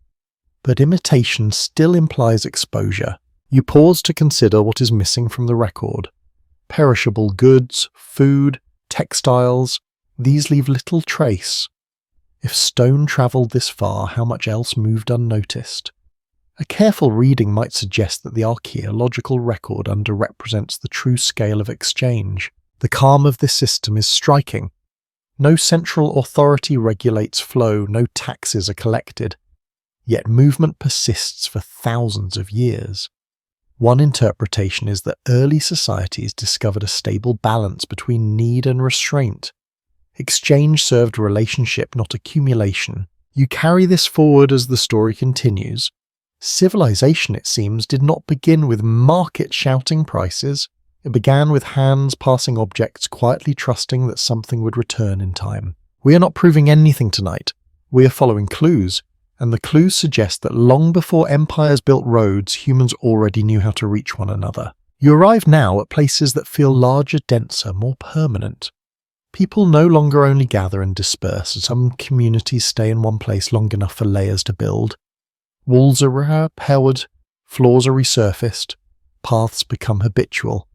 but imitation still implies exposure. You pause to consider what is missing from the record. Perishable goods, food, textiles, these leave little trace. If stone travelled this far, how much else moved unnoticed? A careful reading might suggest that the archaeological record underrepresents the true scale of exchange. The calm of this system is striking. No central authority regulates flow, no taxes are collected. Yet movement persists for thousands of years. One interpretation is that early societies discovered a stable balance between need and restraint. Exchange served relationship, not accumulation. You carry this forward as the story continues. Civilization, it seems, did not begin with market shouting prices. It began with hands passing objects, quietly trusting that something would return in time. We are not proving anything tonight. We are following clues, and the clues suggest that long before empires built roads, humans already knew how to reach one another. You arrive now at places that feel larger, denser, more permanent. People no longer only gather and disperse. Some communities stay in one place long enough for layers to build. Walls are repaired, floors are resurfaced, paths become habitual.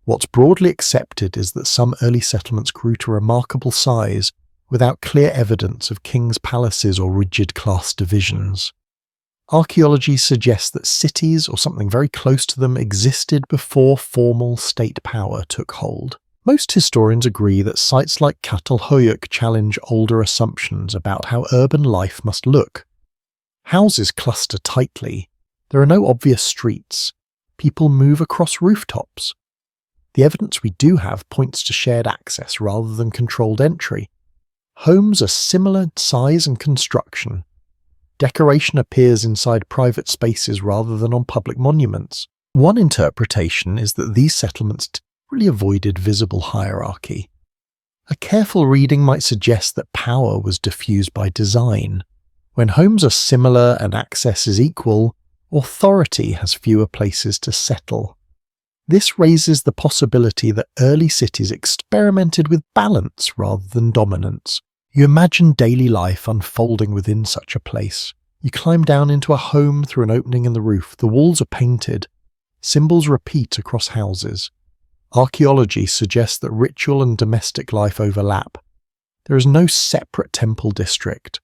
What's broadly accepted is that some early settlements grew to remarkable size without clear evidence of kings' palaces or rigid class divisions. Archaeology suggests that cities, or something very close to them, existed before formal state power took hold. Most historians agree that sites like Catalhoyuk challenge older assumptions about how urban life must look. Houses cluster tightly. There are no obvious streets. People move across rooftops. The evidence we do have points to shared access rather than controlled entry. Homes are similar in size and construction. Decoration appears inside private spaces rather than on public monuments. One interpretation is that these settlements really avoided visible hierarchy. A careful reading might suggest that power was diffused by design. When homes are similar and access is equal, authority has fewer places to settle. This raises the possibility that early cities experimented with balance rather than dominance. You imagine daily life unfolding within such a place. You climb down into a home through an opening in the roof. The walls are painted. Symbols repeat across houses. Archaeology suggests that ritual and domestic life overlap. There is no separate temple district.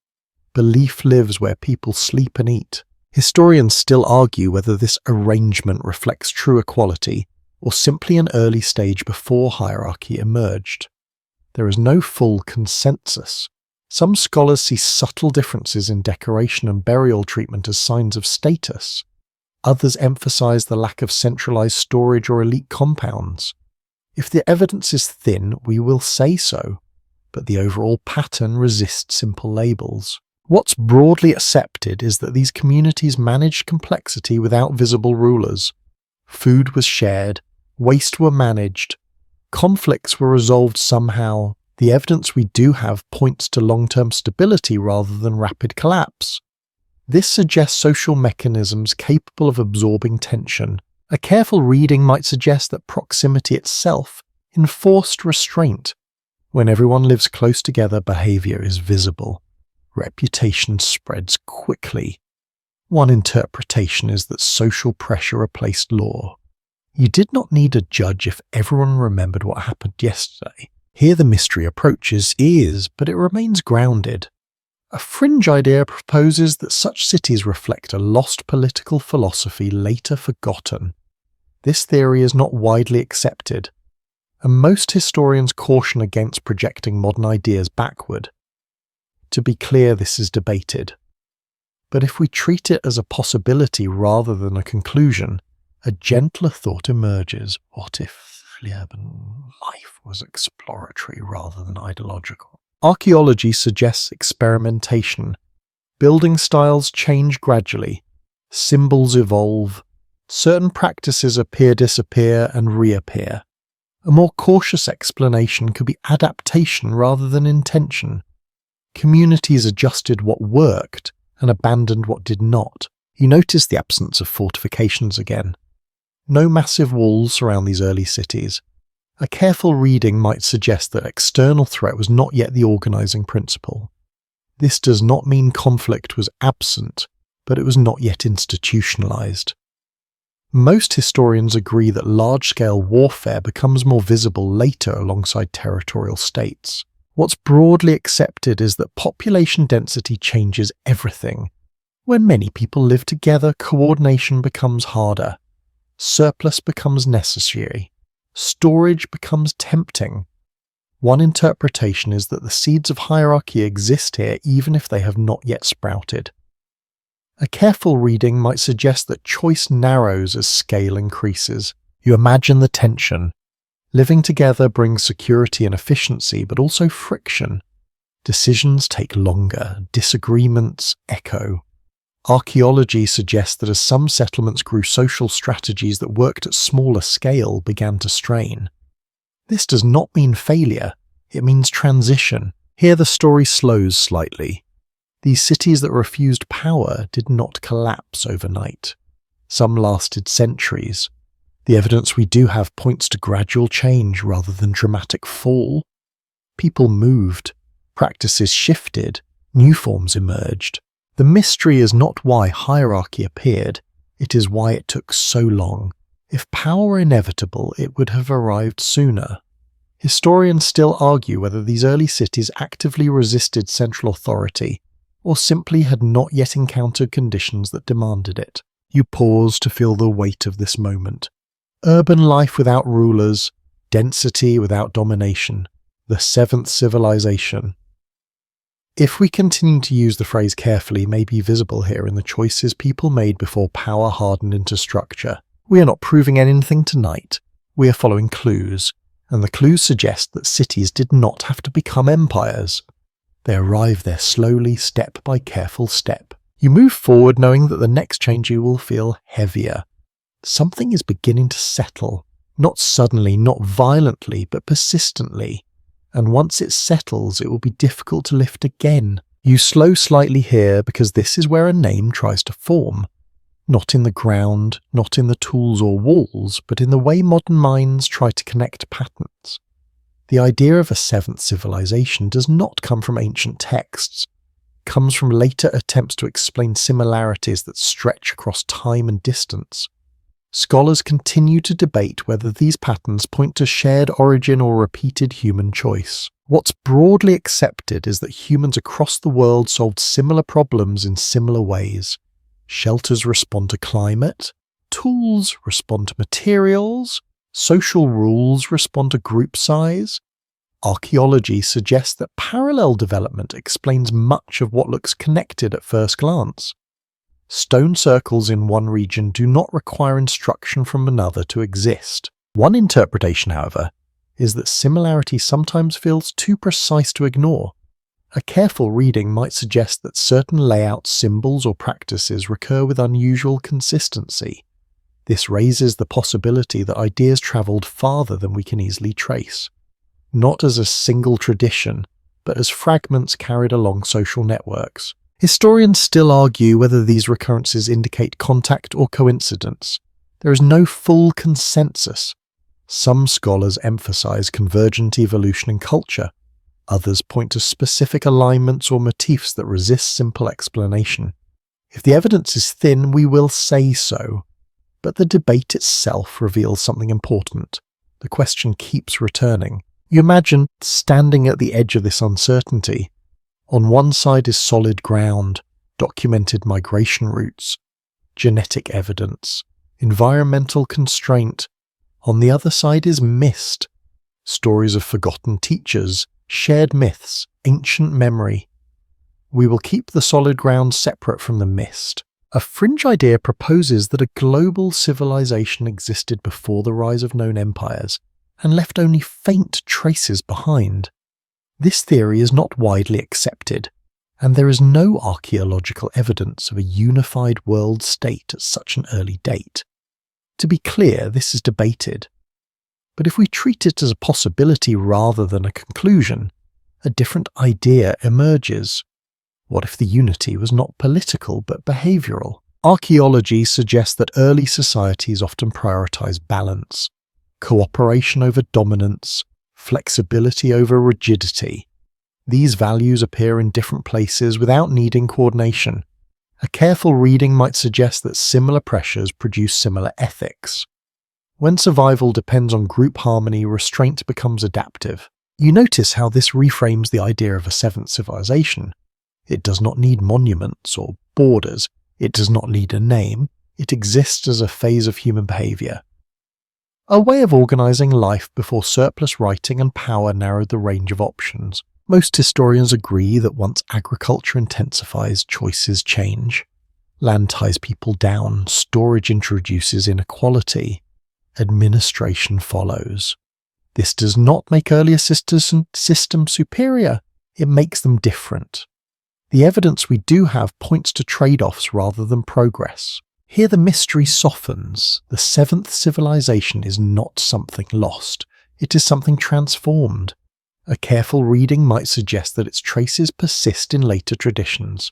Belief lives where people sleep and eat. Historians still argue whether this arrangement reflects true equality or simply an early stage before hierarchy emerged. There is no full consensus. Some scholars see subtle differences in decoration and burial treatment as signs of status. Others emphasize the lack of centralized storage or elite compounds. If the evidence is thin, we will say so, but the overall pattern resists simple labels. What's broadly accepted is that these communities managed complexity without visible rulers. Food was shared, waste were managed, conflicts were resolved somehow. The evidence we do have points to long-term stability rather than rapid collapse. This suggests social mechanisms capable of absorbing tension. A careful reading might suggest that proximity itself enforced restraint. When everyone lives close together, behavior is visible. Reputation spreads quickly. One interpretation is that social pressure replaced law. You did not need a judge if everyone remembered what happened yesterday. Here the mystery approaches ease, but it remains grounded. A fringe idea proposes that such cities reflect a lost political philosophy later forgotten. This theory is not widely accepted, and most historians caution against projecting modern ideas backward. To be clear, this is debated. But if we treat it as a possibility rather than a conclusion, a gentler thought emerges. What if urban life was exploratory rather than ideological? Archaeology suggests experimentation. Building styles change gradually. Symbols evolve. Certain practices disappear, and reappear. A more cautious explanation could be adaptation rather than intention. Communities adjusted what worked and abandoned what did not. You notice the absence of fortifications again. No massive walls surround these early cities. A careful reading might suggest that external threat was not yet the organizing principle. This does not mean conflict was absent, but it was not yet institutionalized. Most historians agree that large-scale warfare becomes more visible later alongside territorial states. What's broadly accepted is that population density changes everything. When many people live together, coordination becomes harder. Surplus becomes necessary. Storage becomes tempting. One interpretation is that the seeds of hierarchy exist here even if they have not yet sprouted. A careful reading might suggest that choice narrows as scale increases. You imagine the tension. Living together brings security and efficiency, but also friction. Decisions take longer, disagreements echo. Archaeology suggests that as some settlements grew, social strategies that worked at smaller scale began to strain. This does not mean failure, it means transition. Here the story slows slightly. These cities that refused power did not collapse overnight. Some lasted centuries. The evidence we do have points to gradual change rather than dramatic fall. People moved, practices shifted, new forms emerged. The mystery is not why hierarchy appeared, it is why it took so long. If power were inevitable, it would have arrived sooner. Historians still argue whether these early cities actively resisted central authority, or simply had not yet encountered conditions that demanded it. You pause to feel the weight of this moment. Urban life without rulers, density without domination, the seventh civilization. If we continue to use the phrase carefully may be visible here in the choices people made before power hardened into structure. We are not proving anything tonight, we are following clues, and the clues suggest that cities did not have to become empires. They arrive there slowly, step by careful step. You move forward knowing that the next change you will feel heavier. Something is beginning to settle, not suddenly, not violently, but persistently. And once it settles, it will be difficult to lift again. You slow slightly here because this is where a name tries to form. Not in the ground, not in the tools or walls, but in the way modern minds try to connect patterns. The idea of a seventh civilization does not come from ancient texts. It comes from later attempts to explain similarities that stretch across time and distance. Scholars continue to debate whether these patterns point to shared origin or repeated human choice. What's broadly accepted is that humans across the world solved similar problems in similar ways. Shelters respond to climate, tools respond to materials, social rules respond to group size. Archaeology suggests that parallel development explains much of what looks connected at first glance. Stone circles in one region do not require instruction from another to exist. One interpretation, however, is that similarity sometimes feels too precise to ignore. A careful reading might suggest that certain layouts, symbols, or practices recur with unusual consistency. This raises the possibility that ideas travelled farther than we can easily trace, not as a single tradition, but as fragments carried along social networks. Historians still argue whether these recurrences indicate contact or coincidence. There is no full consensus. Some scholars emphasize convergent evolution in culture. Others point to specific alignments or motifs that resist simple explanation. If the evidence is thin, we will say so. But the debate itself reveals something important. The question keeps returning. You imagine standing at the edge of this uncertainty. On one side is solid ground, documented migration routes, genetic evidence, environmental constraint. On the other side is mist, stories of forgotten teachers, shared myths, ancient memory. We will keep the solid ground separate from the mist. A fringe idea proposes that a global civilization existed before the rise of known empires, and left only faint traces behind. This theory is not widely accepted, and there is no archaeological evidence of a unified world state at such an early date. To be clear, this is debated. But if we treat it as a possibility rather than a conclusion, a different idea emerges. What if the unity was not political but behavioral? Archaeology suggests that early societies often prioritize balance. cooperation over dominance, flexibility over rigidity. These values appear in different places without needing coordination. A careful reading might suggest that similar pressures produce similar ethics. When survival depends on group harmony, restraint becomes adaptive. You notice how this reframes the idea of a seventh civilization. It does not need monuments or borders. It does not need a name. It exists as a phase of human behavior. A way of organizing life before surplus writing and power narrowed the range of options. Most historians agree that once agriculture intensifies, choices change. Land ties people down, storage introduces inequality, administration follows. This does not make earlier systems superior, it makes them different. The evidence we do have points to trade-offs rather than progress. Here the mystery softens. The seventh civilization is not something lost, it is something transformed. A careful reading might suggest that its traces persist in later traditions.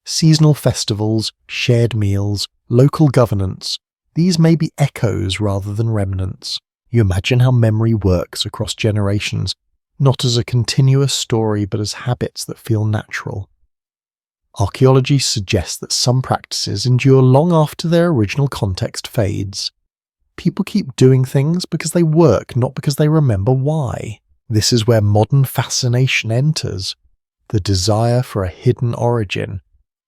Seasonal festivals, shared meals, local governance, these may be echoes rather than remnants. You imagine how memory works across generations, not as a continuous story but as habits that feel natural. Archaeology suggests that some practices endure long after their original context fades. People keep doing things because they work, not because they remember why. This is where modern fascination enters, the desire for a hidden origin,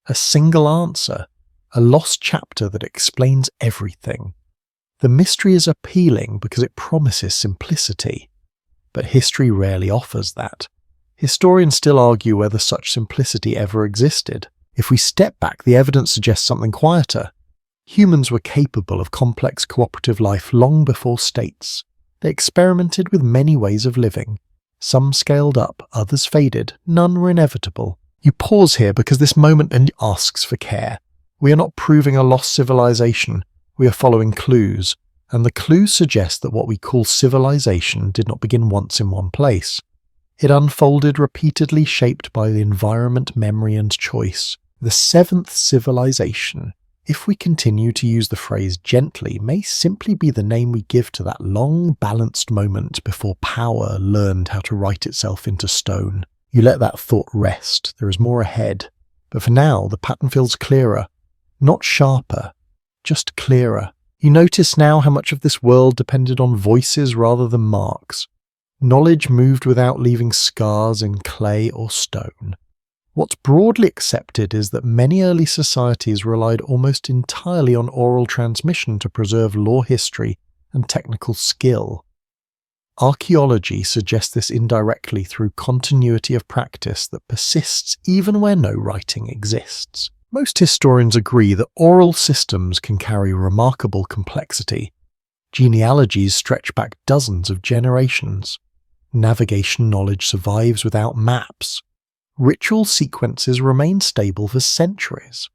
a single answer, a lost chapter that explains everything. The mystery is appealing because it promises simplicity, but history rarely offers that. Historians still argue whether such simplicity ever existed. If we step back, the evidence suggests something quieter. Humans were capable of complex cooperative life long before states. They experimented with many ways of living. Some scaled up, others faded, none were inevitable. You pause here because this moment asks for care. We are not proving a lost civilization, we are following clues, and the clues suggest that what we call civilization did not begin once in one place. It unfolded repeatedly, shaped by the environment, memory, and choice. The seventh civilization, if we continue to use the phrase gently, may simply be the name we give to that long, balanced moment before power learned how to write itself into stone. You let that thought rest, there is more ahead. But for now, the pattern feels clearer. Not sharper, just clearer. You notice now how much of this world depended on voices rather than marks. Knowledge moved without leaving scars in clay or stone. What's broadly accepted is that many early societies relied almost entirely on oral transmission to preserve lore history and technical skill. Archaeology suggests this indirectly through continuity of practice that persists even where no writing exists. Most historians agree that oral systems can carry remarkable complexity. Genealogies stretch back dozens of generations. Navigation knowledge survives without maps. Ritual sequences remain stable for centuries.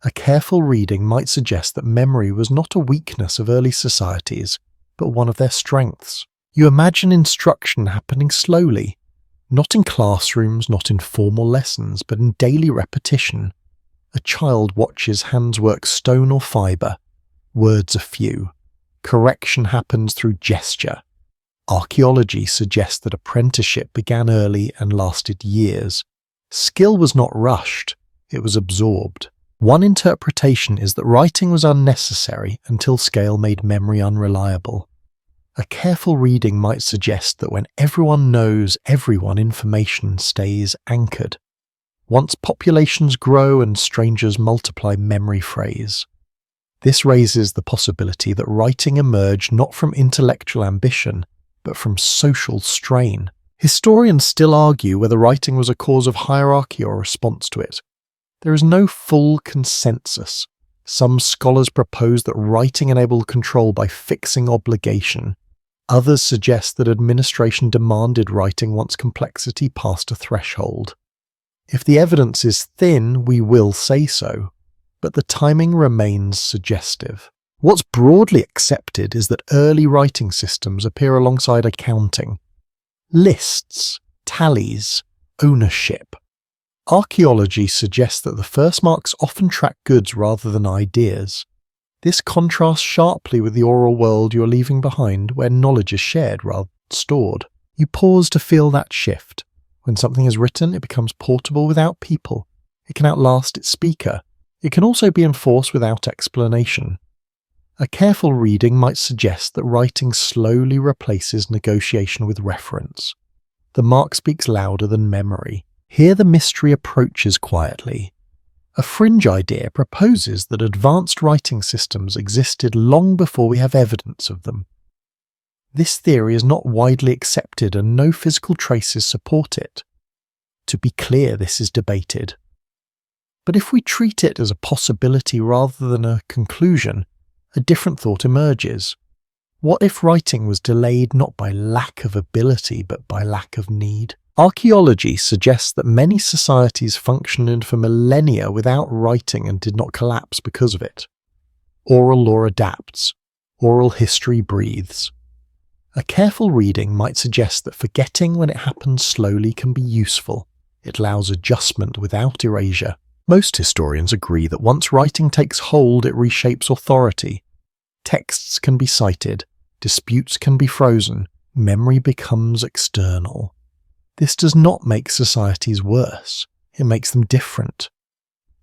A careful reading might suggest that memory was not a weakness of early societies, but one of their strengths. You imagine instruction happening slowly, not in classrooms, not in formal lessons, but in daily repetition. A child watches hands work stone or fibre. Words are few. Correction happens through gesture. Archaeology suggests that apprenticeship began early and lasted years. Skill was not rushed, it was absorbed. One interpretation is that writing was unnecessary until scale made memory unreliable. A careful reading might suggest that when everyone knows everyone, information stays anchored. Once populations grow and strangers multiply, memory frays. This raises the possibility that writing emerged not from intellectual ambition, but from social strain. Historians still argue whether writing was a cause of hierarchy or a response to it. There is no full consensus. Some scholars propose that writing enabled control by fixing obligation. Others suggest that administration demanded writing once complexity passed a threshold. If the evidence is thin, we will say so, but the timing remains suggestive. What's broadly accepted is that early writing systems appear alongside accounting. Lists, tallies, ownership. Archaeology suggests that the first marks often track goods rather than ideas. This contrasts sharply with the oral world you are leaving behind, where knowledge is shared rather than stored. You pause to feel that shift. When something is written, it becomes portable without people. It can outlast its speaker. It can also be enforced without explanation. A careful reading might suggest that writing slowly replaces negotiation with reference. The mark speaks louder than memory. Here the mystery approaches quietly. A fringe idea proposes that advanced writing systems existed long before we have evidence of them. This theory is not widely accepted and no physical traces support it. To be clear, this is debated. But if we treat it as a possibility rather than a conclusion, a different thought emerges. What if writing was delayed not by lack of ability but by lack of need? Archaeology suggests that many societies functioned for millennia without writing and did not collapse because of it. Oral law adapts. Oral history breathes. A careful reading might suggest that forgetting when it happens slowly can be useful. It allows adjustment without erasure. Most historians agree that once writing takes hold, it reshapes authority. Texts can be cited, disputes can be frozen, memory becomes external. This does not make societies worse, it makes them different.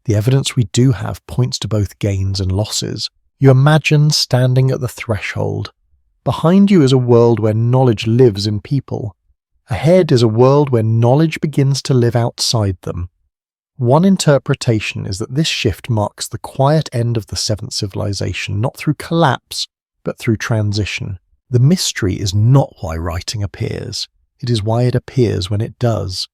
The evidence we do have points to both gains and losses. You imagine standing at the threshold. Behind you is a world where knowledge lives in people. Ahead is a world where knowledge begins to live outside them. One interpretation is that this shift marks the quiet end of the seventh civilization, not through collapse, but through transition. The mystery is not why writing appears, it is why it appears when it does.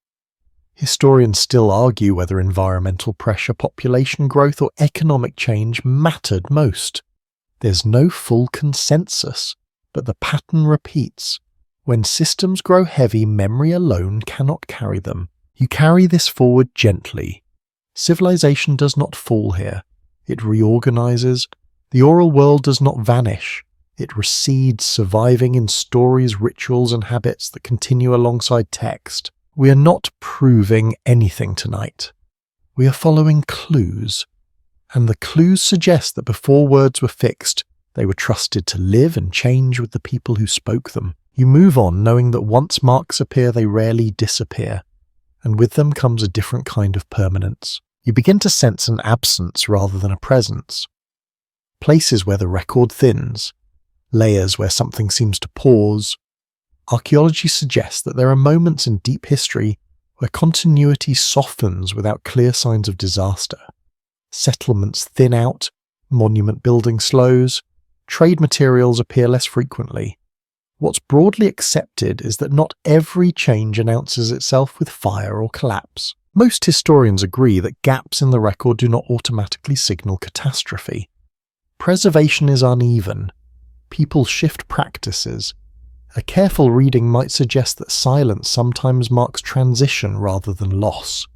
Historians still argue whether environmental pressure, population growth, or economic change mattered most. There's no full consensus, but the pattern repeats. When systems grow heavy, memory alone cannot carry them. You carry this forward gently. Civilization does not fall here. It reorganizes. The oral world does not vanish. It recedes, surviving in stories, rituals, and habits that continue alongside text. We are not proving anything tonight. We are following clues. And the clues suggest that before words were fixed, they were trusted to live and change with the people who spoke them. You move on knowing that once marks appear, they rarely disappear. And with them comes a different kind of permanence. You begin to sense an absence rather than a presence. Places where the record thins, layers where something seems to pause. Archaeology suggests that there are moments in deep history where continuity softens without clear signs of disaster. Settlements thin out, monument building slows, trade materials appear less frequently. What's broadly accepted is that not every change announces itself with fire or collapse. Most historians agree that gaps in the record do not automatically signal catastrophe. Preservation is uneven. People shift practices. A careful reading might suggest that silence sometimes marks transition rather than loss.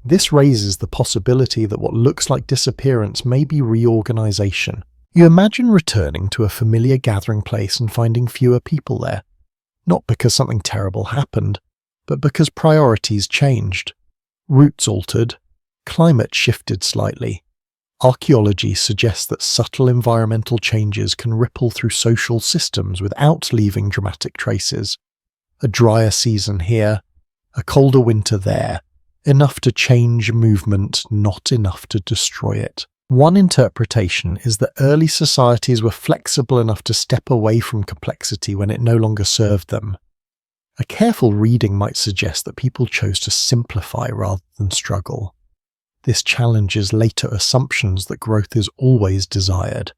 This raises the possibility that what looks like disappearance may be reorganization. You imagine returning to a familiar gathering place and finding fewer people there, not because something terrible happened, but because priorities changed. Routes altered, climate shifted slightly. Archaeology suggests that subtle environmental changes can ripple through social systems without leaving dramatic traces. A drier season here, a colder winter there, enough to change movement, not enough to destroy it. One interpretation is that early societies were flexible enough to step away from complexity when it no longer served them. A careful reading might suggest that people chose to simplify rather than struggle. This challenges later assumptions that growth is always desired.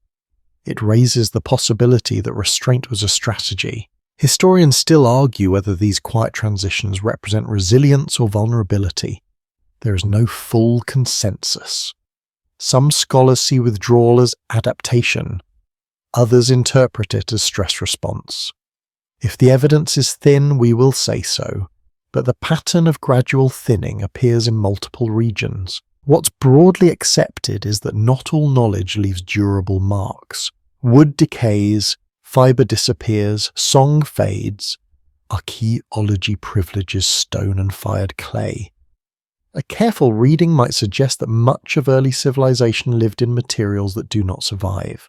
It raises the possibility that restraint was a strategy. Historians still argue whether these quiet transitions represent resilience or vulnerability. There is no full consensus. Some scholars see withdrawal as adaptation. Others interpret it as stress response. If the evidence is thin, we will say so, but the pattern of gradual thinning appears in multiple regions. What's broadly accepted is that not all knowledge leaves durable marks. Wood decays, fibre disappears, song fades. Archaeology privileges stone and fired clay. A careful reading might suggest that much of early civilization lived in materials that do not survive.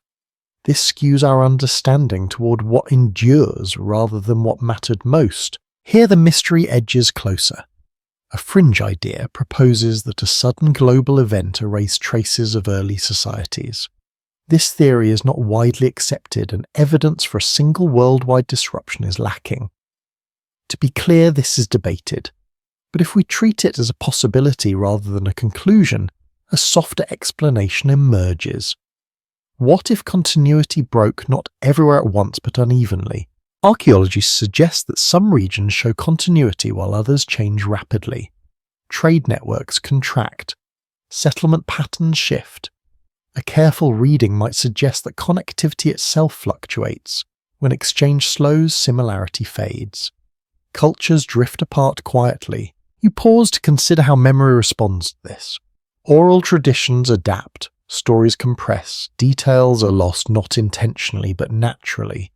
This skews our understanding toward what endures rather than what mattered most. Here the mystery edges closer. A fringe idea proposes that a sudden global event erased traces of early societies. This theory is not widely accepted, and evidence for a single worldwide disruption is lacking. To be clear, this is debated, but if we treat it as a possibility rather than a conclusion, a softer explanation emerges. What if continuity broke not everywhere at once but unevenly? Archaeology suggests that some regions show continuity while others change rapidly. Trade networks contract. Settlement patterns shift. A careful reading might suggest that connectivity itself fluctuates. When exchange slows, similarity fades. Cultures drift apart quietly. You pause to consider how memory responds to this. Oral traditions adapt. Stories compress. Details are lost not intentionally but naturally.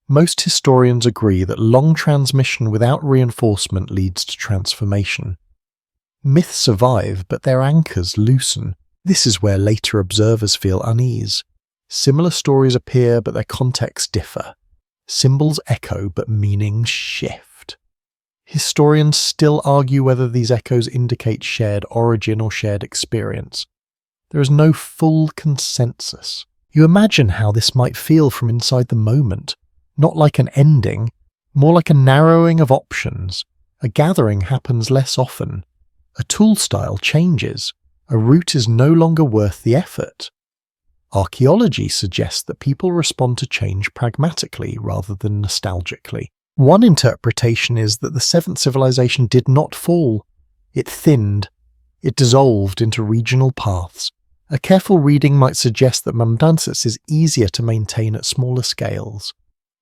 Most historians agree that long transmission without reinforcement leads to transformation. Myths survive, but their anchors loosen. This is where later observers feel unease. Similar stories appear, but their contexts differ. Symbols echo, but meanings shift. Historians still argue whether these echoes indicate shared origin or shared experience. There is no full consensus. You imagine how this might feel from inside the moment. Not like an ending, more like a narrowing of options. A gathering happens less often. A tool style changes. A route is no longer worth the effort. Archaeology suggests that people respond to change pragmatically rather than nostalgically. One interpretation is that the seventh civilization did not fall. It thinned. It dissolved into regional paths. A careful reading might suggest that abundance is easier to maintain at smaller scales.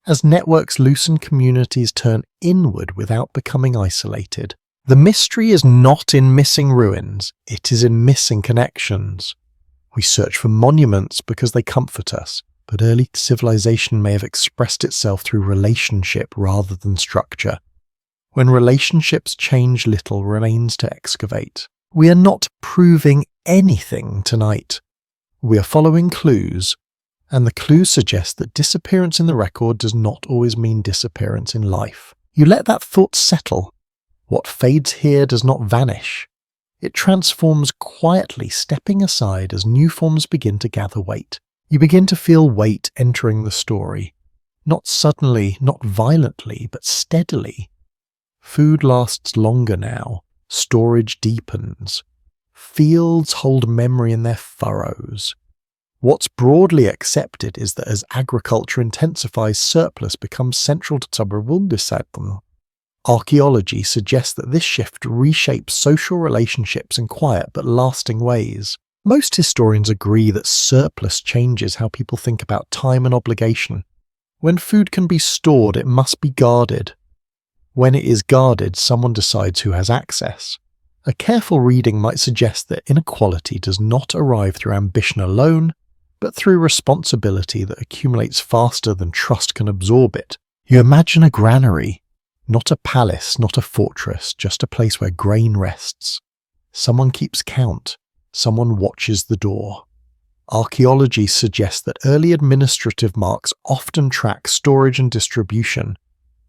As networks loosen, communities turn inward without becoming isolated. The mystery is not in missing ruins, it is in missing connections. We search for monuments because they comfort us, but early civilization may have expressed itself through relationship rather than structure. When relationships change, little remains to excavate. We are not proving anything tonight. We are following clues, and the clues suggest that disappearance in the record does not always mean disappearance in life. You let that thought settle. What fades here does not vanish. It transforms quietly, stepping aside as new forms begin to gather weight. You begin to feel weight entering the story. Not suddenly, not violently, but steadily. Food lasts longer now. Storage deepens. Fields hold memory in their furrows. What's broadly accepted is that as agriculture intensifies, surplus becomes central to Tabarwundisatm. Archaeology suggests that this shift reshapes social relationships in quiet but lasting ways. Most historians agree that surplus changes how people think about time and obligation. When food can be stored, it must be guarded. When it is guarded, someone decides who has access. A careful reading might suggest that inequality does not arrive through ambition alone, but through responsibility that accumulates faster than trust can absorb it. You imagine a granary, not a palace, not a fortress, just a place where grain rests. Someone keeps count. Someone watches the door. Archaeology suggests that early administrative marks often track storage and distribution.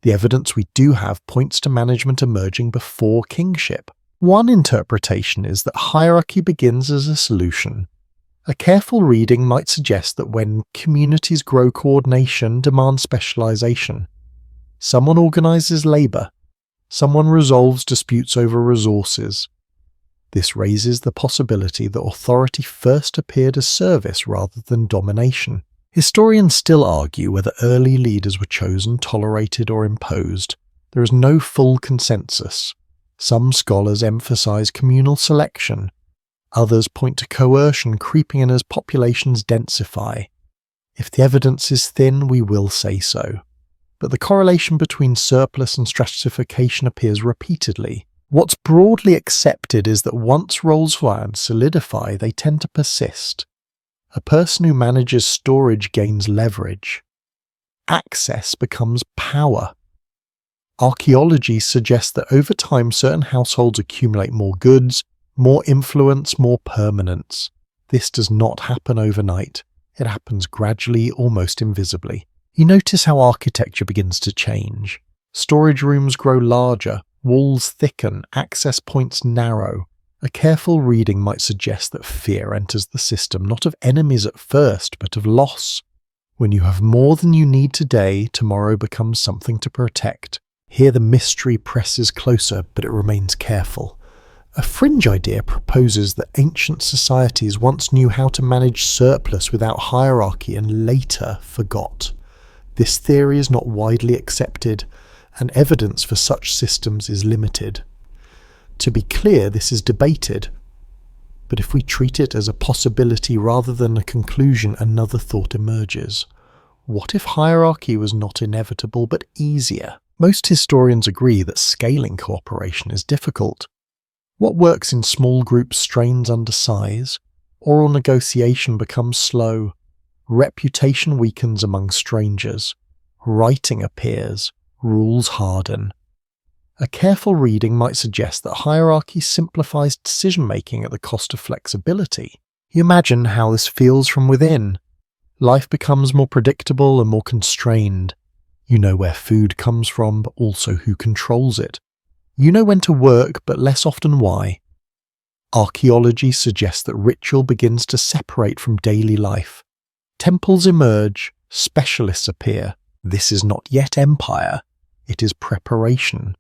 The evidence we do have points to management emerging before kingship. One interpretation is that hierarchy begins as a solution. A careful reading might suggest that when communities grow, coordination demands specialization. Someone organizes labor. Someone resolves disputes over resources. This raises the possibility that authority first appeared as service rather than domination. Historians still argue whether early leaders were chosen, tolerated, or imposed. There is no full consensus. Some scholars emphasize communal selection. Others point to coercion creeping in as populations densify. If the evidence is thin, we will say so. But the correlation between surplus and stratification appears repeatedly. What's broadly accepted is that once roles solidify, they tend to persist. A person who manages storage gains leverage. Access becomes power. Archaeology suggests that over time certain households accumulate more goods, more influence, more permanence. This does not happen overnight. It happens gradually, almost invisibly. You notice how architecture begins to change. Storage rooms grow larger, walls thicken, access points narrow. A careful reading might suggest that fear enters the system, not of enemies at first, but of loss. When you have more than you need today, tomorrow becomes something to protect. Here the mystery presses closer, but it remains careful. A fringe idea proposes that ancient societies once knew how to manage surplus without hierarchy and later forgot. This theory is not widely accepted, and evidence for such systems is limited. To be clear, this is debated, but if we treat it as a possibility rather than a conclusion, another thought emerges. What if hierarchy was not inevitable but easier? Most historians agree that scaling cooperation is difficult. What works in small groups strains under size. Oral negotiation becomes slow. Reputation weakens among strangers. Writing appears. Rules harden. A careful reading might suggest that hierarchy simplifies decision-making at the cost of flexibility. You imagine how this feels from within. Life becomes more predictable and more constrained. You know where food comes from, but also who controls it. You know when to work, but less often why. Archaeology suggests that ritual begins to separate from daily life. Temples emerge, specialists appear. This is not yet empire. It is preparation.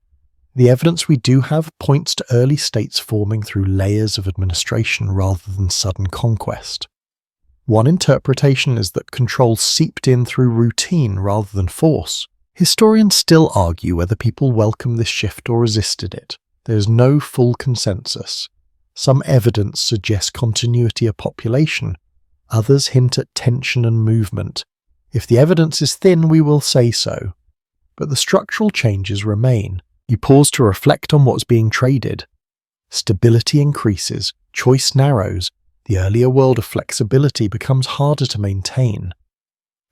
The evidence we do have points to early states forming through layers of administration rather than sudden conquest. One interpretation is that control seeped in through routine rather than force. Historians still argue whether people welcomed this shift or resisted it. There is no full consensus. Some evidence suggests continuity of population. Others hint at tension and movement. If the evidence is thin, we will say so. But the structural changes remain. You pause to reflect on what's being traded. Stability increases, choice narrows, the earlier world of flexibility becomes harder to maintain.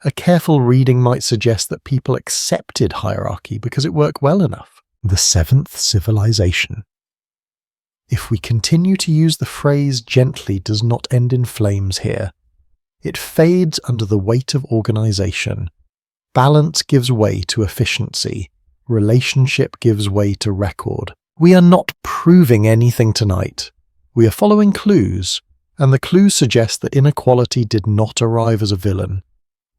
A careful reading might suggest that people accepted hierarchy because it worked well enough. The seventh civilization. If we continue to use the phrase gently does not end in flames here. It fades under the weight of organization. Balance gives way to efficiency. Relationship gives way to record. We are not proving anything tonight. We are following clues, and the clues suggest that inequality did not arrive as a villain.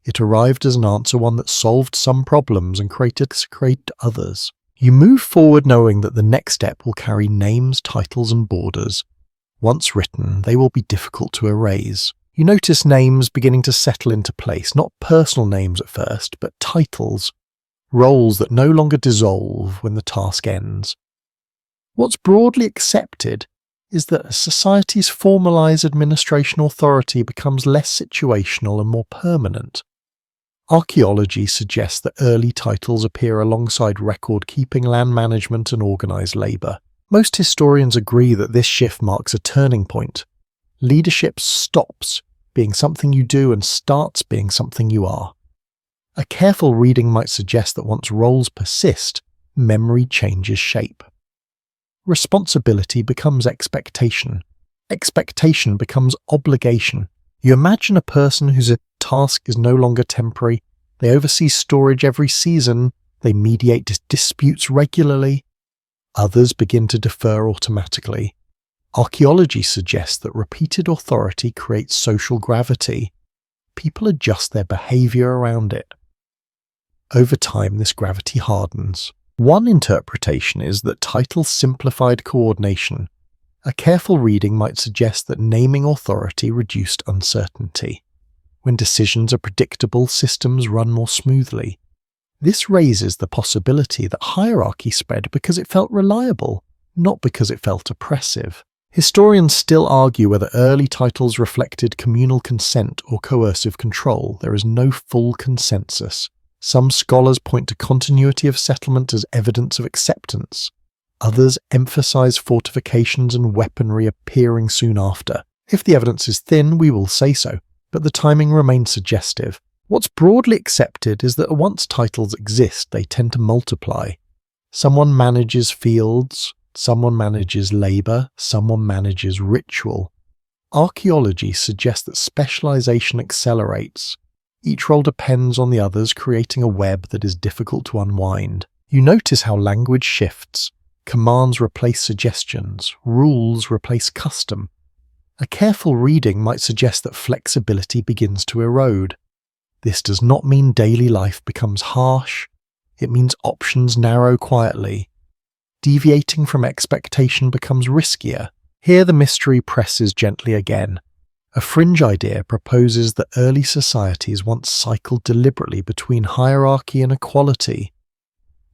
It arrived as an answer, one that solved some problems and created others. You move forward knowing that the next step will carry names, titles, and borders. Once written, they will be difficult to erase. You notice names beginning to settle into place, not personal names at first, but titles, roles that no longer dissolve when the task ends. What's broadly accepted is that a society's formalized administration authority becomes less situational and more permanent. Archaeology suggests that early titles appear alongside record-keeping, land management, and organized labor. Most historians agree that this shift marks a turning point. Leadership stops being something you do and starts being something you are. A careful reading might suggest that once roles persist, memory changes shape. Responsibility becomes expectation. Expectation becomes obligation. You imagine a person whose task is no longer temporary. They oversee storage every season. They mediate disputes regularly. Others begin to defer automatically. Archaeology suggests that repeated authority creates social gravity. People adjust their behavior around it. Over time, this gravity hardens. One interpretation is that titles simplified coordination. A careful reading might suggest that naming authority reduced uncertainty. When decisions are predictable, systems run more smoothly. This raises the possibility that hierarchy spread because it felt reliable, not because it felt oppressive. Historians still argue whether early titles reflected communal consent or coercive control. There is no full consensus. Some scholars point to continuity of settlement as evidence of acceptance. Others emphasize fortifications and weaponry appearing soon after. If the evidence is thin, we will say so, but the timing remains suggestive. What's broadly accepted is that once titles exist, they tend to multiply. Someone manages fields, someone manages labor, someone manages ritual. Archaeology suggests that specialization accelerates. Each role depends on the others, creating a web that is difficult to unwind. You notice how language shifts. Commands replace suggestions. Rules replace custom. A careful reading might suggest that flexibility begins to erode. This does not mean daily life becomes harsh. It means options narrow quietly. Deviating from expectation becomes riskier. Here the mystery presses gently again. A fringe idea proposes that early societies once cycled deliberately between hierarchy and equality.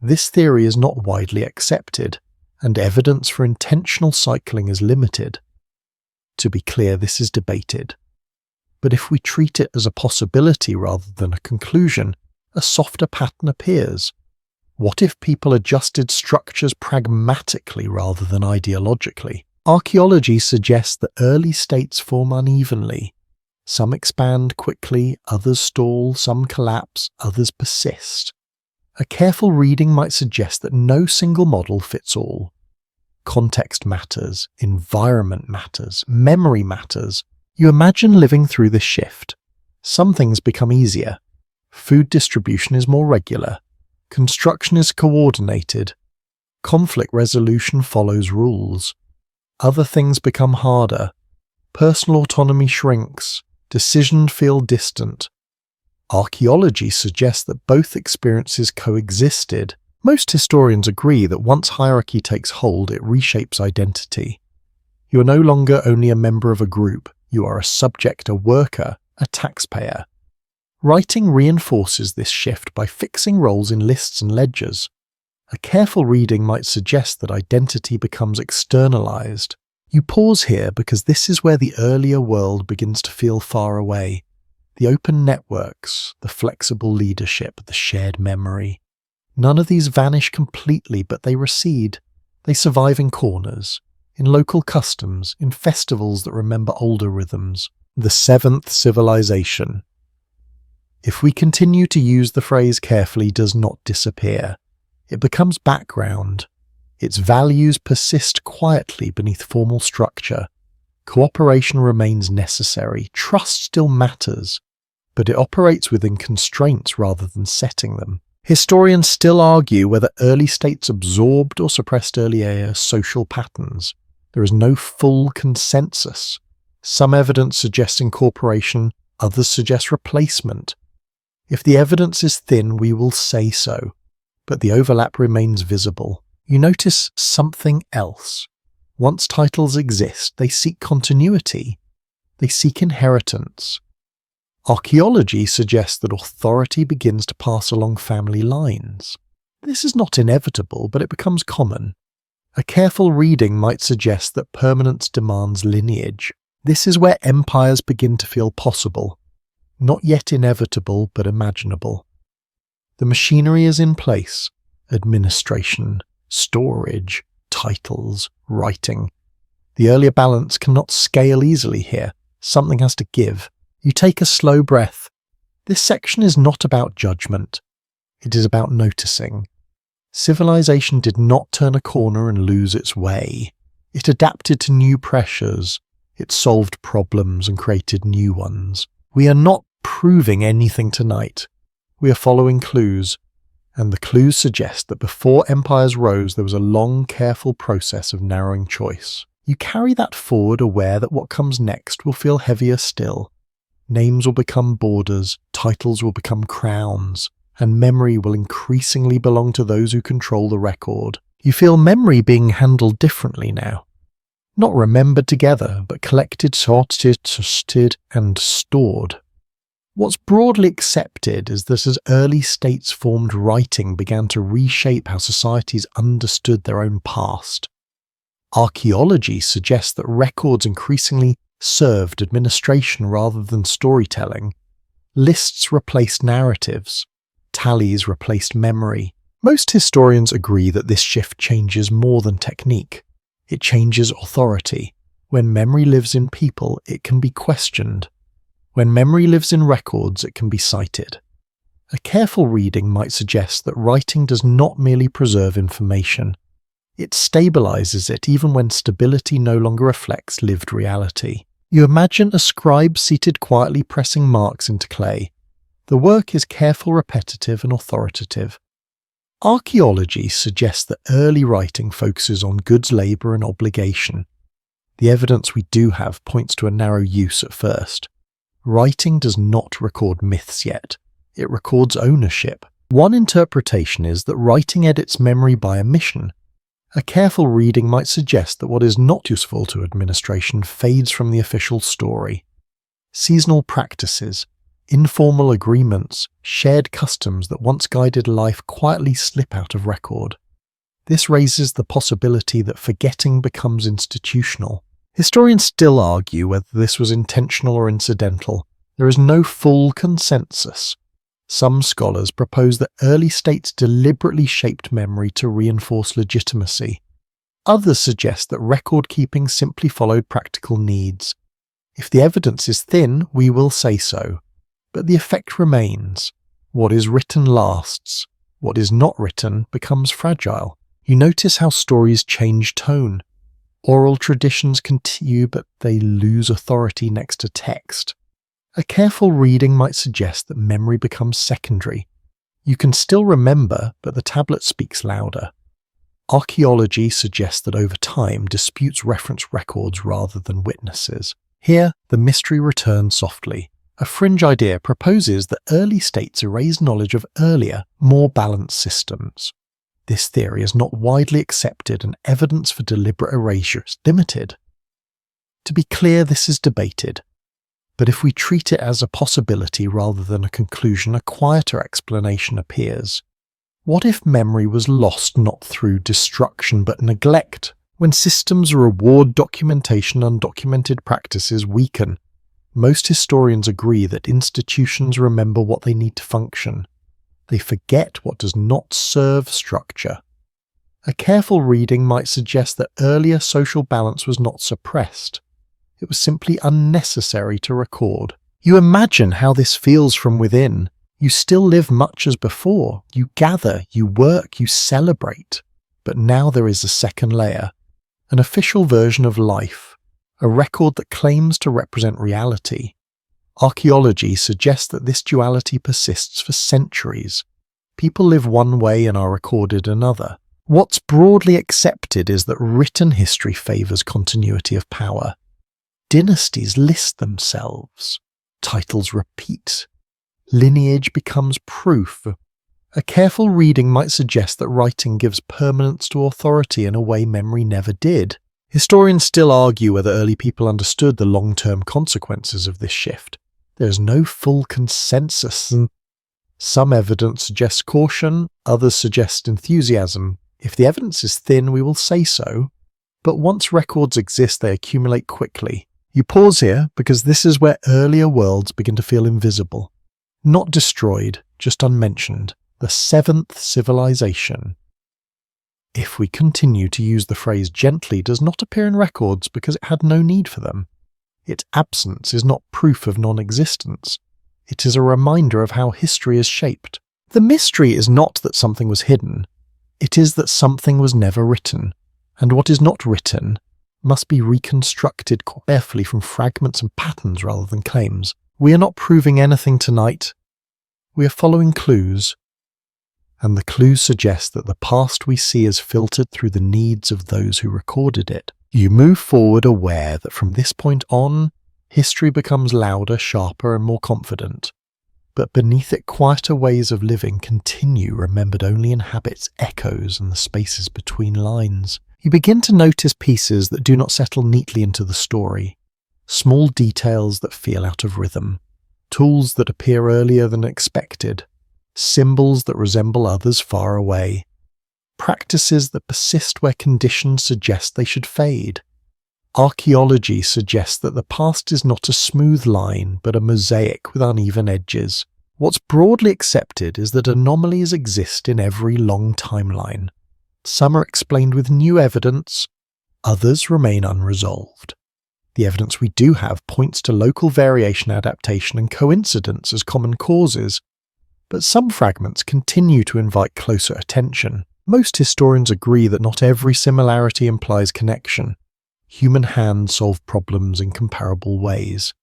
This theory is not widely accepted, and evidence for intentional cycling is limited. To be clear, this is debated. But if we treat it as a possibility rather than a conclusion, a softer pattern appears. What if people adjusted structures pragmatically rather than ideologically? Archaeology suggests that early states form unevenly. Some expand quickly, others stall, some collapse, others persist. A careful reading might suggest that no single model fits all. Context matters, environment matters, memory matters. You imagine living through this shift. Some things become easier. Food distribution is more regular. Construction is coordinated. Conflict resolution follows rules. Other things become harder. Personal autonomy shrinks. Decisions feel distant. Archaeology suggests that both experiences coexisted. Most historians agree that once hierarchy takes hold, it reshapes identity. You are no longer only a member of a group. You are a subject, a worker, a taxpayer. Writing reinforces this shift by fixing roles in lists and ledgers. A careful reading might suggest that identity becomes externalized. You pause here because this is where the earlier world begins to feel far away. The open networks, the flexible leadership, the shared memory. None of these vanish completely, but they recede. They survive in corners, in local customs, in festivals that remember older rhythms. The seventh civilization. If we continue to use the phrase carefully, does not disappear. It becomes background. Its values persist quietly beneath formal structure. Cooperation remains necessary. Trust still matters, but it operates within constraints rather than setting them. Historians still argue whether early states absorbed or suppressed earlier social patterns. There is no full consensus. Some evidence suggests incorporation, others suggest replacement. If the evidence is thin, we will say so, but the overlap remains visible. You notice something else. Once titles exist, they seek continuity. They seek inheritance. Archaeology suggests that authority begins to pass along family lines. This is not inevitable, but it becomes common. A careful reading might suggest that permanence demands lineage. This is where empires begin to feel possible. Not yet inevitable, but imaginable. The machinery is in place. Administration, storage, titles, writing. The earlier balance cannot scale easily here. Something has to give. You take a slow breath. This section is not about judgment. It is about noticing. Civilization did not turn a corner and lose its way. It adapted to new pressures. It solved problems and created new ones. We are not proving anything tonight. We are following clues. And the clues suggest that before empires rose, there was a long, careful process of narrowing choice. You carry that forward, aware that what comes next will feel heavier still. Names will become borders, titles will become crowns, and memory will increasingly belong to those who control the record. You feel memory being handled differently now. Not remembered together, but collected, sorted, and stored. What's broadly accepted is that as early states formed, writing began to reshape how societies understood their own past. Archaeology suggests that records increasingly served administration rather than storytelling. Lists replaced narratives. Tallies replaced memory. Most historians agree that this shift changes more than technique. It changes authority. When memory lives in people, it can be questioned. When memory lives in records, it can be cited. A careful reading might suggest that writing does not merely preserve information. It stabilizes it even when stability no longer reflects lived reality. You imagine a scribe seated quietly pressing marks into clay. The work is careful, repetitive, and authoritative. Archaeology suggests that early writing focuses on goods, labour, and obligation. The evidence we do have points to a narrow use at first. Writing does not record myths yet. It records ownership. One interpretation is that writing edits memory by omission. A careful reading might suggest that what is not useful to administration fades from the official story. Seasonal practices, informal agreements, shared customs that once guided life quietly slip out of record. This raises the possibility that forgetting becomes institutional. Historians still argue whether this was intentional or incidental. There is no full consensus. Some scholars propose that early states deliberately shaped memory to reinforce legitimacy. Others suggest that record-keeping simply followed practical needs. If the evidence is thin, we will say so. But the effect remains. What is written lasts. What is not written becomes fragile. You notice how stories change tone. Oral traditions continue, but they lose authority next to text. A careful reading might suggest that memory becomes secondary. You can still remember, but the tablet speaks louder. Archaeology suggests that over time, disputes reference records rather than witnesses. Here, the mystery returns softly. A fringe idea proposes that early states erase knowledge of earlier, more balanced systems. This theory is not widely accepted and evidence for deliberate erasure is limited. To be clear, this is debated. But if we treat it as a possibility rather than a conclusion, a quieter explanation appears. What if memory was lost not through destruction but neglect? When systems reward documentation, undocumented practices weaken. Most historians agree that institutions remember what they need to function. They forget what does not serve structure. A careful reading might suggest that earlier social balance was not suppressed. It was simply unnecessary to record. You imagine how this feels from within. You still live much as before. You gather, you work, you celebrate. But now there is a second layer. An official version of life. A record that claims to represent reality. Archaeology suggests that this duality persists for centuries. People live one way and are recorded another. What's broadly accepted is that written history favours continuity of power. Dynasties list themselves. Titles repeat. Lineage becomes proof. A careful reading might suggest that writing gives permanence to authority in a way memory never did. Historians still argue whether early people understood the long-term consequences of this shift. There is no full consensus, and some evidence suggests caution, others suggest enthusiasm. If the evidence is thin, we will say so. But once records exist, they accumulate quickly. You pause here because this is where earlier worlds begin to feel invisible. Not destroyed, just unmentioned. The seventh civilization. If we continue to use the phrase gently, does not appear in records because it had no need for them. Its absence is not proof of non-existence. It is a reminder of how history is shaped. The mystery is not that something was hidden. It is that something was never written. And what is not written must be reconstructed carefully from fragments and patterns rather than claims. We are not proving anything tonight. We are following clues. And the clues suggest that the past we see is filtered through the needs of those who recorded it. You move forward aware that from this point on, history becomes louder, sharper, and more confident. But beneath it, quieter ways of living continue, remembered only in habits, echoes, and the spaces between lines. You begin to notice pieces that do not settle neatly into the story. Small details that feel out of rhythm. Tools that appear earlier than expected. Symbols that resemble others far away. Practices that persist where conditions suggest they should fade. Archaeology suggests that the past is not a smooth line, but a mosaic with uneven edges. What's broadly accepted is that anomalies exist in every long timeline. Some are explained with new evidence, others remain unresolved. The evidence we do have points to local variation, adaptation, and coincidence as common causes, but some fragments continue to invite closer attention. Most historians agree that not every similarity implies connection. Human hands solve problems in comparable ways.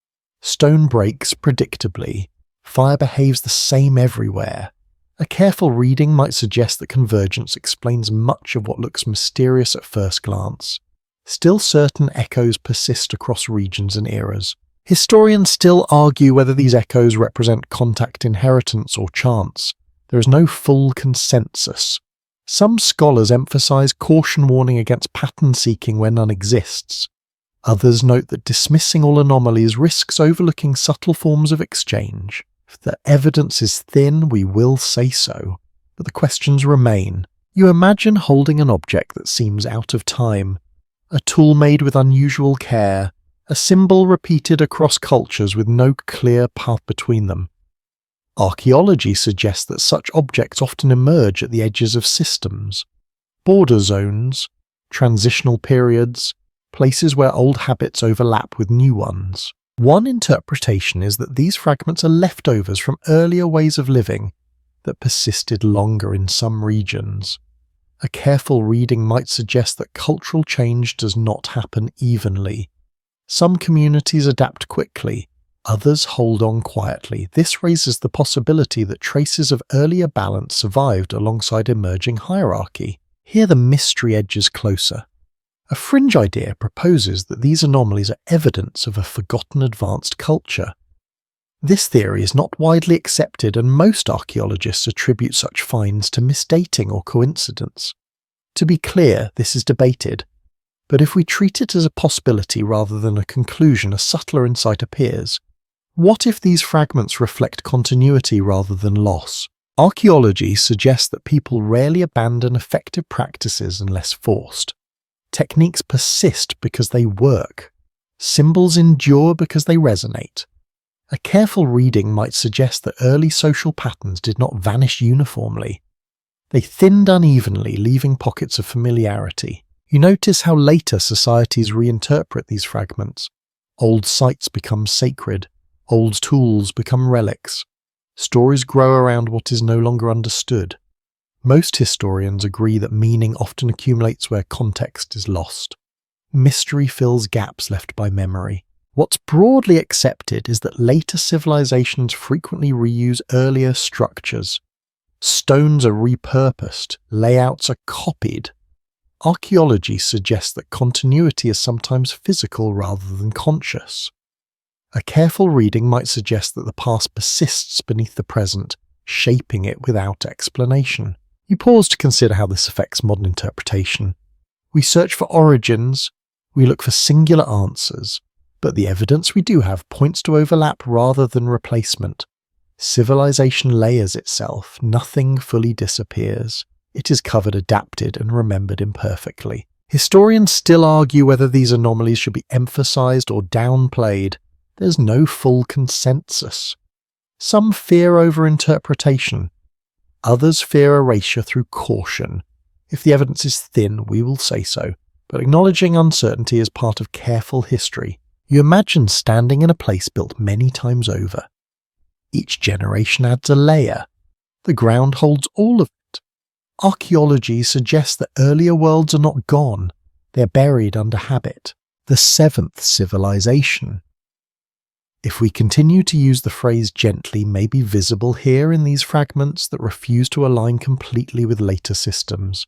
Stone breaks predictably. Fire behaves the same everywhere. A careful reading might suggest that convergence explains much of what looks mysterious at first glance. Still, certain echoes persist across regions and eras. Historians still argue whether these echoes represent contact inheritance or chance. There is no full consensus. Some scholars emphasize caution warning against pattern seeking where none exists. Others note that dismissing all anomalies risks overlooking subtle forms of exchange. If the evidence is thin, we will say so. But the questions remain. You imagine holding an object that seems out of time, a tool made with unusual care, a symbol repeated across cultures with no clear path between them. Archaeology suggests that such objects often emerge at the edges of systems. Border zones, transitional periods, places where old habits overlap with new ones. One interpretation is that these fragments are leftovers from earlier ways of living that persisted longer in some regions. A careful reading might suggest that cultural change does not happen evenly. Some communities adapt quickly, others hold on quietly. This raises the possibility that traces of earlier balance survived alongside emerging hierarchy. Here the mystery edges closer. A fringe idea proposes that these anomalies are evidence of a forgotten advanced culture. This theory is not widely accepted, and most archaeologists attribute such finds to misdating or coincidence. To be clear, this is debated, but if we treat it as a possibility rather than a conclusion, a subtler insight appears. What if these fragments reflect continuity rather than loss? Archaeology suggests that people rarely abandon effective practices unless forced. Techniques persist because they work. Symbols endure because they resonate. A careful reading might suggest that early social patterns did not vanish uniformly. They thinned unevenly, leaving pockets of familiarity. You notice how later societies reinterpret these fragments. Old sites become sacred. Old tools become relics. Stories grow around what is no longer understood. Most historians agree that meaning often accumulates where context is lost. Mystery fills gaps left by memory. What's broadly accepted is that later civilizations frequently reuse earlier structures. Stones are repurposed, layouts are copied. Archaeology suggests that continuity is sometimes physical rather than conscious. A careful reading might suggest that the past persists beneath the present, shaping it without explanation. You pause to consider how this affects modern interpretation. We search for origins, we look for singular answers, but the evidence we do have points to overlap rather than replacement. Civilization layers itself, nothing fully disappears. It is covered, adapted, and remembered imperfectly. Historians still argue whether these anomalies should be emphasized or downplayed. There's no full consensus. Some fear over-interpretation. Others fear erasure through caution. If the evidence is thin, we will say so, but acknowledging uncertainty is part of careful history. You imagine standing in a place built many times over. Each generation adds a layer. The ground holds all of it. Archaeology suggests that earlier worlds are not gone. They're buried under habit. The seventh civilization. If we continue to use the phrase gently, may be visible here in these fragments that refuse to align completely with later systems.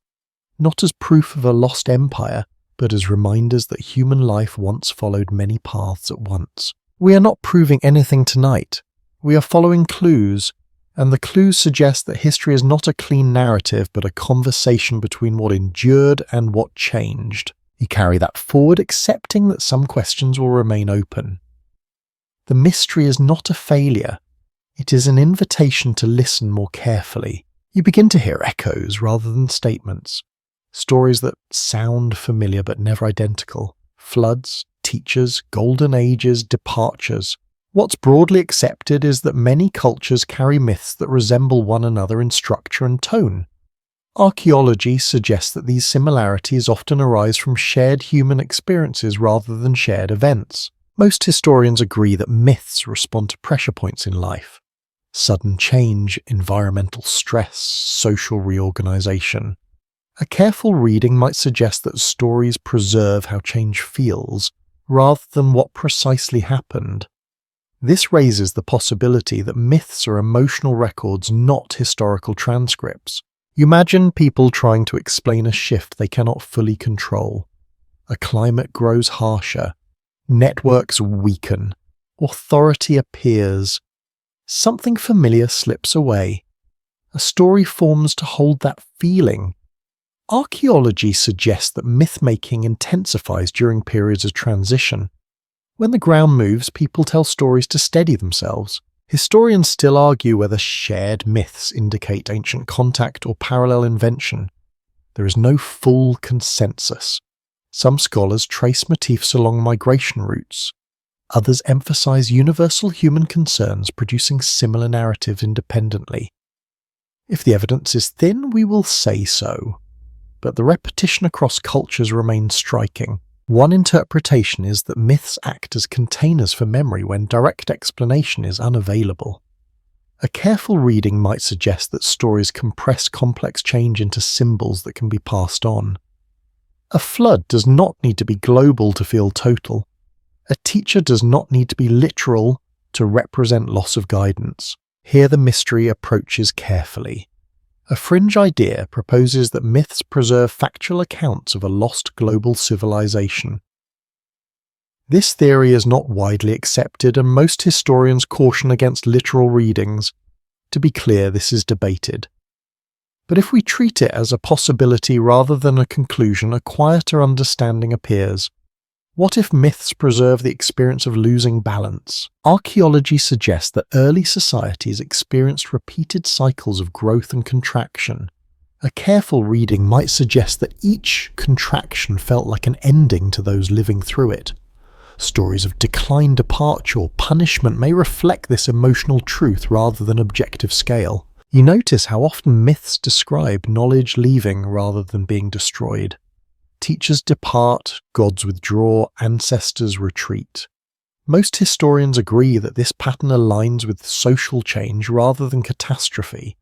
Not as proof of a lost empire, but as reminders that human life once followed many paths at once. We are not proving anything tonight. We are following clues, and the clues suggest that history is not a clean narrative, but a conversation between what endured and what changed. You carry that forward, accepting that some questions will remain open. The mystery is not a failure. It is an invitation to listen more carefully. You begin to hear echoes rather than statements. Stories that sound familiar but never identical. Floods, teachers, golden ages, departures. What's broadly accepted is that many cultures carry myths that resemble one another in structure and tone. Archaeology suggests that these similarities often arise from shared human experiences rather than shared events. Most historians agree that myths respond to pressure points in life. Sudden change, environmental stress, social reorganization. A careful reading might suggest that stories preserve how change feels, rather than what precisely happened. This raises the possibility that myths are emotional records, not historical transcripts. You imagine people trying to explain a shift they cannot fully control. A climate grows harsher, networks weaken, authority appears. Something familiar slips away. A story forms to hold that feeling. Archaeology suggests that myth-making intensifies during periods of transition. When the ground moves, people tell stories to steady themselves. Historians still argue whether shared myths indicate ancient contact or parallel invention. There is no full consensus. Some scholars trace motifs along migration routes. Others emphasize universal human concerns, producing similar narratives independently. If the evidence is thin, we will say so. But the repetition across cultures remains striking. One interpretation is that myths act as containers for memory when direct explanation is unavailable. A careful reading might suggest that stories compress complex change into symbols that can be passed on. A flood does not need to be global to feel total. A teacher does not need to be literal to represent loss of guidance. Here the mystery approaches carefully. A fringe idea proposes that myths preserve factual accounts of a lost global civilization. This theory is not widely accepted, and most historians caution against literal readings. To be clear, this is debated. But if we treat it as a possibility rather than a conclusion, a quieter understanding appears. What if myths preserve the experience of losing balance? Archaeology suggests that early societies experienced repeated cycles of growth and contraction. A careful reading might suggest that each contraction felt like an ending to those living through it. Stories of decline, departure, or punishment may reflect this emotional truth rather than objective scale. You notice how often myths describe knowledge leaving rather than being destroyed. Teachers depart, gods withdraw, ancestors retreat. Most historians agree that this pattern aligns with social change rather than catastrophe.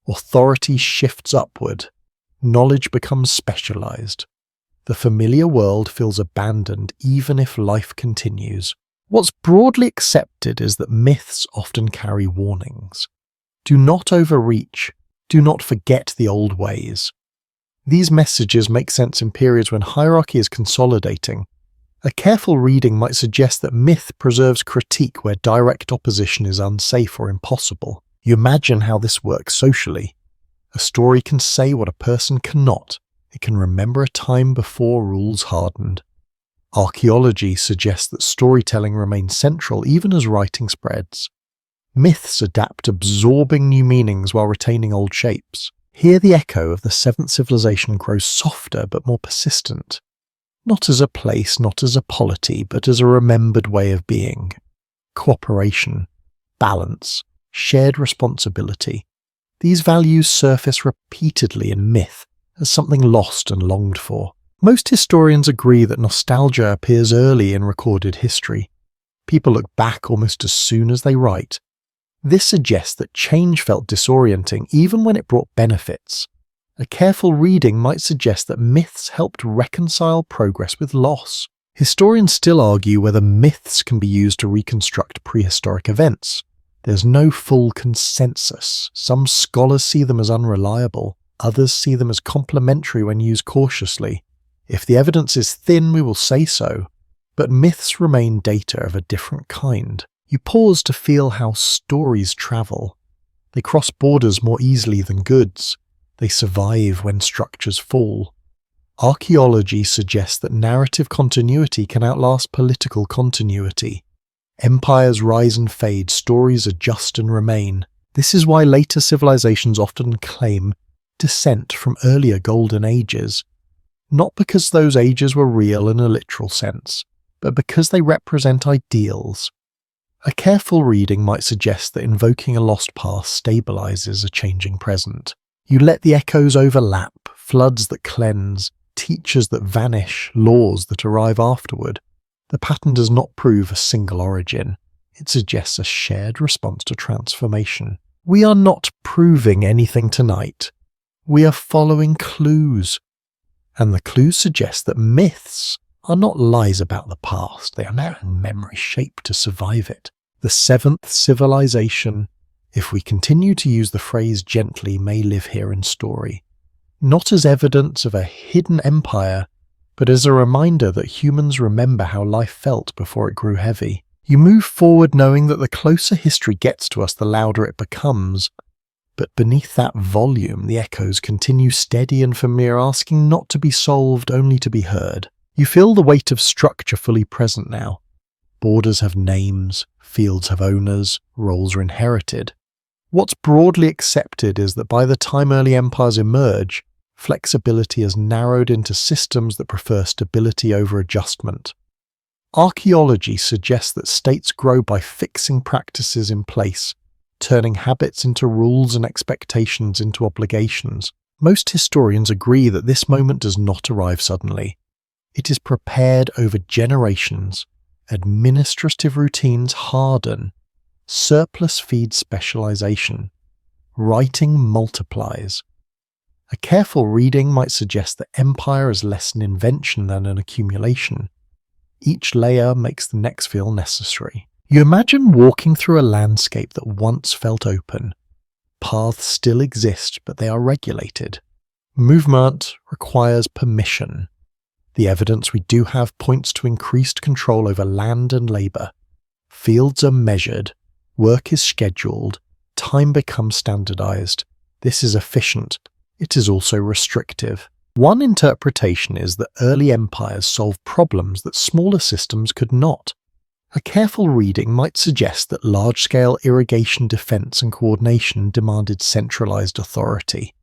Authority shifts upward. Knowledge becomes specialized. The familiar world feels abandoned even if life continues. What's broadly accepted is that myths often carry warnings. Do not overreach. Do not forget the old ways. These messages make sense in periods when hierarchy is consolidating. A careful reading might suggest that myth preserves critique where direct opposition is unsafe or impossible. You imagine how this works socially. A story can say what a person cannot. It can remember a time before rules hardened. Archaeology suggests that storytelling remains central even as writing spreads. Myths adapt, absorbing new meanings while retaining old shapes. Here the echo of the seventh civilization grows softer but more persistent. Not as a place, not as a polity, but as a remembered way of being. Cooperation, balance, shared responsibility. These values surface repeatedly in myth as something lost and longed for. Most historians agree that nostalgia appears early in recorded history. People look back almost as soon as they write. This suggests that change felt disorienting even when it brought benefits. A careful reading might suggest that myths helped reconcile progress with loss. Historians still argue whether myths can be used to reconstruct prehistoric events. There's no full consensus. Some scholars see them as unreliable, others see them as complementary when used cautiously. If the evidence is thin, we will say so, but myths remain data of a different kind. You pause to feel how stories travel. They cross borders more easily than goods. They survive when structures fall. Archaeology suggests that narrative continuity can outlast political continuity. Empires rise and fade, stories adjust and remain. This is why later civilizations often claim descent from earlier golden ages. Not because those ages were real in a literal sense, but because they represent ideals. A careful reading might suggest that invoking a lost past stabilizes a changing present. You let the echoes overlap, floods that cleanse, teachers that vanish, laws that arrive afterward. The pattern does not prove a single origin. It suggests a shared response to transformation. We are not proving anything tonight. We are following clues. And the clues suggest that myths are not lies about the past. They are now memory shaped to survive it. The seventh civilization, if we continue to use the phrase gently, may live here in story. Not as evidence of a hidden empire, but as a reminder that humans remember how life felt before it grew heavy. You move forward knowing that the closer history gets to us, the louder it becomes. But beneath that volume, the echoes continue steady and familiar, asking not to be solved, only to be heard. You feel the weight of structure fully present now. Borders have names, fields have owners, roles are inherited. What's broadly accepted is that by the time early empires emerge, flexibility has narrowed into systems that prefer stability over adjustment. Archaeology suggests that states grow by fixing practices in place, turning habits into rules and expectations into obligations. Most historians agree that this moment does not arrive suddenly. It is prepared over generations. Administrative routines harden. Surplus feeds specialization. Writing multiplies. A careful reading might suggest that empire is less an invention than an accumulation. Each layer makes the next feel necessary. You imagine walking through a landscape that once felt open. Paths still exist, but they are regulated. Movement requires permission. The evidence we do have points to increased control over land and labour. Fields are measured. Work is scheduled. Time becomes standardised. This is efficient. It is also restrictive. One interpretation is that early empires solved problems that smaller systems could not. A careful reading might suggest that large-scale irrigation defence and coordination demanded centralised authority.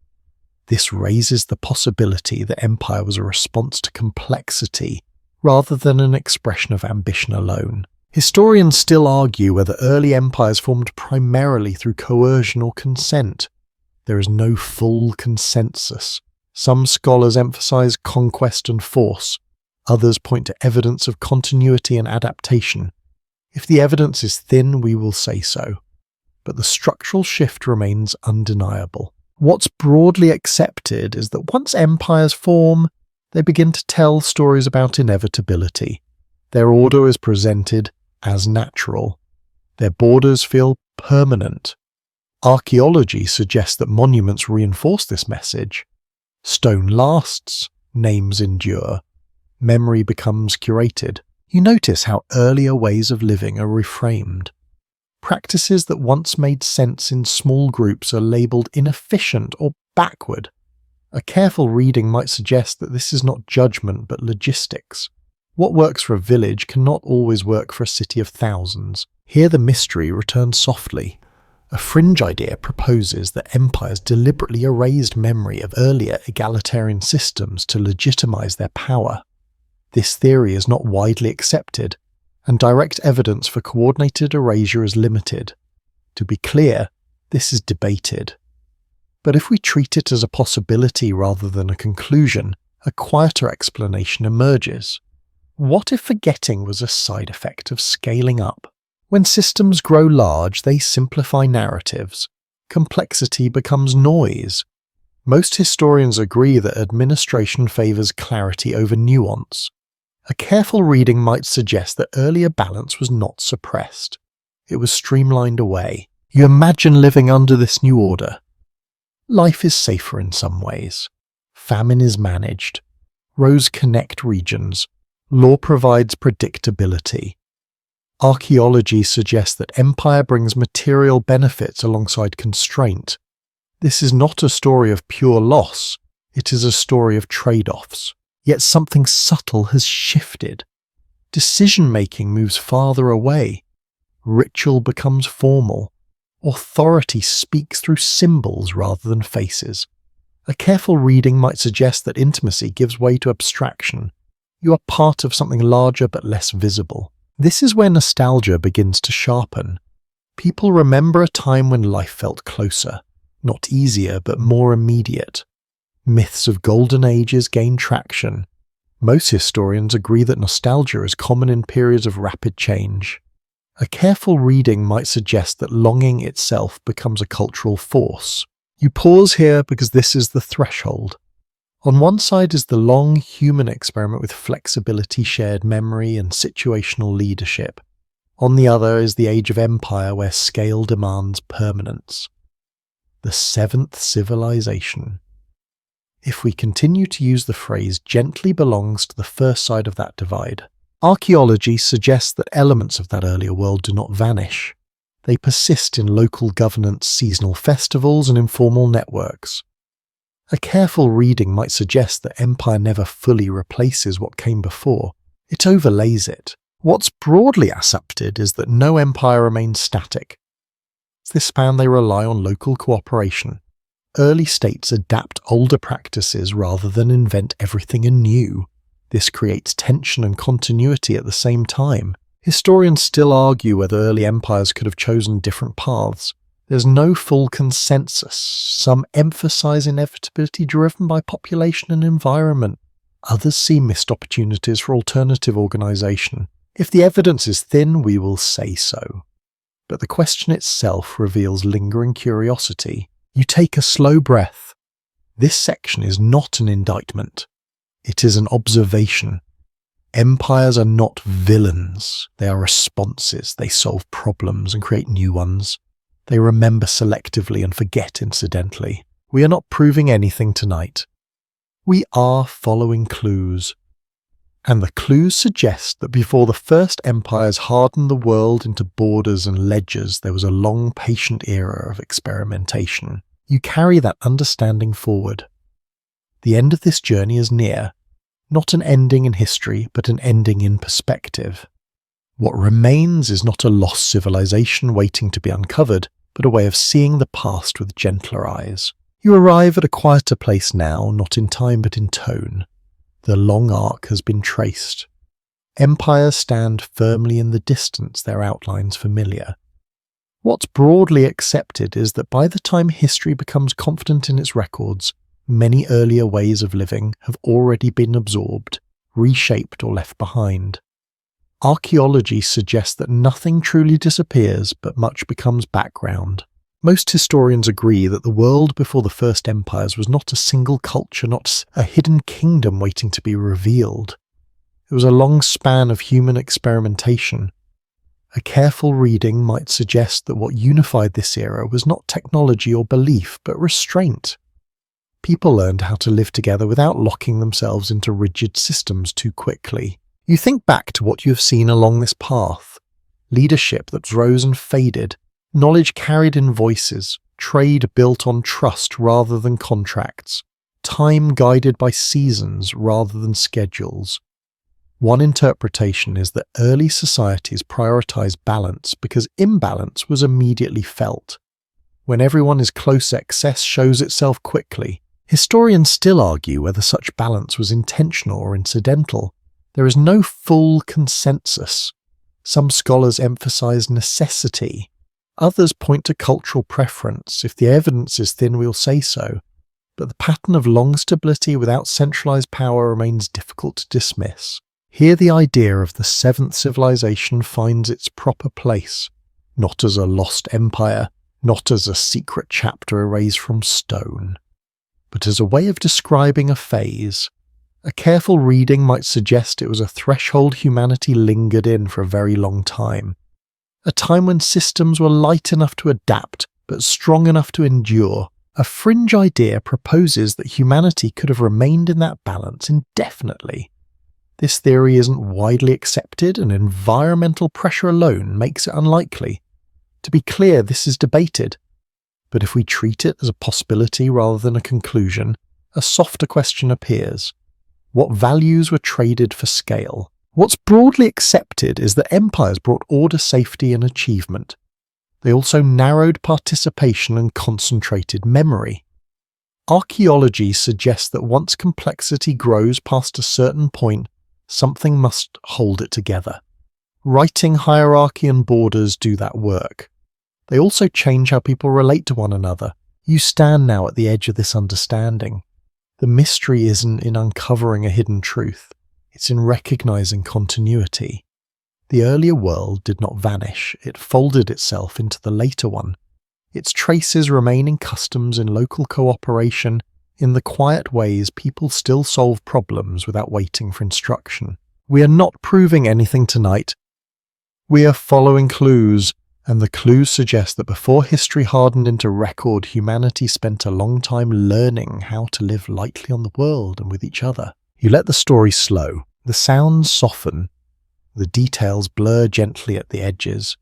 This raises the possibility that empire was a response to complexity rather than an expression of ambition alone. Historians still argue whether early empires formed primarily through coercion or consent. There is no full consensus. Some scholars emphasize conquest and force. Others point to evidence of continuity and adaptation. If the evidence is thin, we will say so. But the structural shift remains undeniable. What's broadly accepted is that once empires form, they begin to tell stories about inevitability. Their order is presented as natural. Their borders feel permanent. Archaeology suggests that monuments reinforce this message. Stone lasts, names endure, memory becomes curated. You notice how earlier ways of living are reframed. Practices that once made sense in small groups are labelled inefficient or backward. A careful reading might suggest that this is not judgment but logistics. What works for a village cannot always work for a city of thousands. Here the mystery returns softly. A fringe idea proposes that empires deliberately erased memory of earlier egalitarian systems to legitimize their power. This theory is not widely accepted, and direct evidence for coordinated erasure is limited. To be clear, this is debated. But if we treat it as a possibility rather than a conclusion, a quieter explanation emerges. What if forgetting was a side effect of scaling up? When systems grow large, they simplify narratives. Complexity becomes noise. Most historians agree that administration favours clarity over nuance. A careful reading might suggest that earlier balance was not suppressed. It was streamlined away. You imagine living under this new order. Life is safer in some ways. Famine is managed. Roads connect regions. Law provides predictability. Archaeology suggests that empire brings material benefits alongside constraint. This is not a story of pure loss, it is a story of trade-offs. Yet something subtle has shifted. Decision-making moves farther away. Ritual becomes formal. Authority speaks through symbols rather than faces. A careful reading might suggest that intimacy gives way to abstraction. You are part of something larger but less visible. This is where nostalgia begins to sharpen. People remember a time when life felt closer, not easier but more immediate. Myths of golden ages gain traction. Most historians agree that nostalgia is common in periods of rapid change. A careful reading might suggest that longing itself becomes a cultural force. You pause here because this is the threshold. On one side is the long human experiment with flexibility, shared memory, and situational leadership. On the other is the age of empire where scale demands permanence. The seventh civilization. If we continue to use the phrase gently belongs to the first side of that divide, archaeology suggests that elements of that earlier world do not vanish. They persist in local governance, seasonal festivals, and informal networks. A careful reading might suggest that empire never fully replaces what came before. It overlays it. What's broadly accepted is that no empire remains static. In this span they rely on local cooperation. Early states adapt older practices rather than invent everything anew. This creates tension and continuity at the same time. Historians still argue whether early empires could have chosen different paths. There's no full consensus. Some emphasize inevitability driven by population and environment. Others see missed opportunities for alternative organization. If the evidence is thin, we will say so. But the question itself reveals lingering curiosity. You take a slow breath. This section is not an indictment. It is an observation. Empires are not villains. They are responses. They solve problems and create new ones. They remember selectively and forget incidentally. We are not proving anything tonight. We are following clues. And the clues suggest that before the first empires hardened the world into borders and ledgers, there was a long, patient era of experimentation. You carry that understanding forward. The end of this journey is near. Not an ending in history, but an ending in perspective. What remains is not a lost civilization waiting to be uncovered, but a way of seeing the past with gentler eyes. You arrive at a quieter place now, not in time but in tone. The long arc has been traced. Empires stand firmly in the distance, their outlines familiar. What's broadly accepted is that by the time history becomes confident in its records, many earlier ways of living have already been absorbed, reshaped or left behind. Archaeology suggests that nothing truly disappears, but much becomes background. Most historians agree that the world before the first empires was not a single culture, not a hidden kingdom waiting to be revealed. It was a long span of human experimentation. A careful reading might suggest that what unified this era was not technology or belief, but restraint. People learned how to live together without locking themselves into rigid systems too quickly. You think back to what you have seen along this path. Leadership that rose and faded, knowledge carried in voices, trade built on trust rather than contracts, time guided by seasons rather than schedules. One interpretation is that early societies prioritized balance because imbalance was immediately felt. When everyone is close, excess shows itself quickly. Historians still argue whether such balance was intentional or incidental. There is no full consensus. Some scholars emphasize necessity. Others point to cultural preference. If the evidence is thin, we'll say so. But the pattern of long stability without centralized power remains difficult to dismiss. Here the idea of the seventh civilization finds its proper place, not as a lost empire, not as a secret chapter erased from stone, but as a way of describing a phase. A careful reading might suggest it was a threshold humanity lingered in for a very long time. A time when systems were light enough to adapt, but strong enough to endure. A fringe idea proposes that humanity could have remained in that balance indefinitely. This theory isn't widely accepted, and environmental pressure alone makes it unlikely. To be clear, this is debated. But if we treat it as a possibility rather than a conclusion, a softer question appears. What values were traded for scale? What's broadly accepted is that empires brought order, safety, and achievement. They also narrowed participation and concentrated memory. Archaeology suggests that once complexity grows past a certain point, something must hold it together. Writing, hierarchy, and borders do that work. They also change how people relate to one another. You stand now at the edge of this understanding. The mystery isn't in uncovering a hidden truth. It's in recognizing continuity. The earlier world did not vanish. It folded itself into the later one. Its traces remain in customs, in local cooperation, in the quiet ways people still solve problems without waiting for instruction. We are not proving anything tonight. We are following clues, and the clues suggest that before history hardened into record, humanity spent a long time learning how to live lightly on the world and with each other. You let the story slow, the sounds soften, the details blur gently at the edges.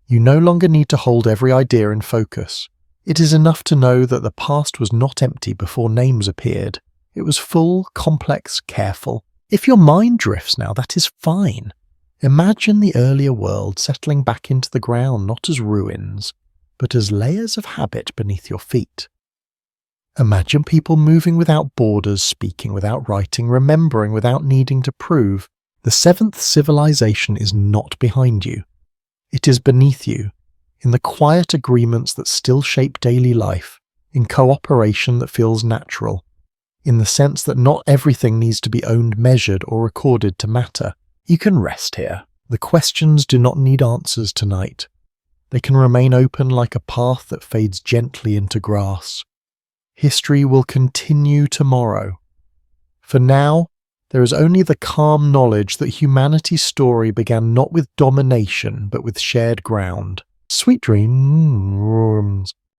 You no longer need to hold every idea in focus. It is enough to know that the past was not empty before names appeared. It was full, complex, careful. If your mind drifts now, that is fine. Imagine the earlier world settling back into the ground not as ruins, but as layers of habit beneath your feet. Imagine people moving without borders, speaking without writing, remembering without needing to prove. The seventh civilization is not behind you. It is beneath you, in the quiet agreements that still shape daily life, in cooperation that feels natural, in the sense that not everything needs to be owned, measured, or recorded to matter. You can rest here. The questions do not need answers tonight. They can remain open like a path that fades gently into grass. History will continue tomorrow. For now, there is only the calm knowledge that humanity's story began not with domination, but with shared ground. Sweet dreams.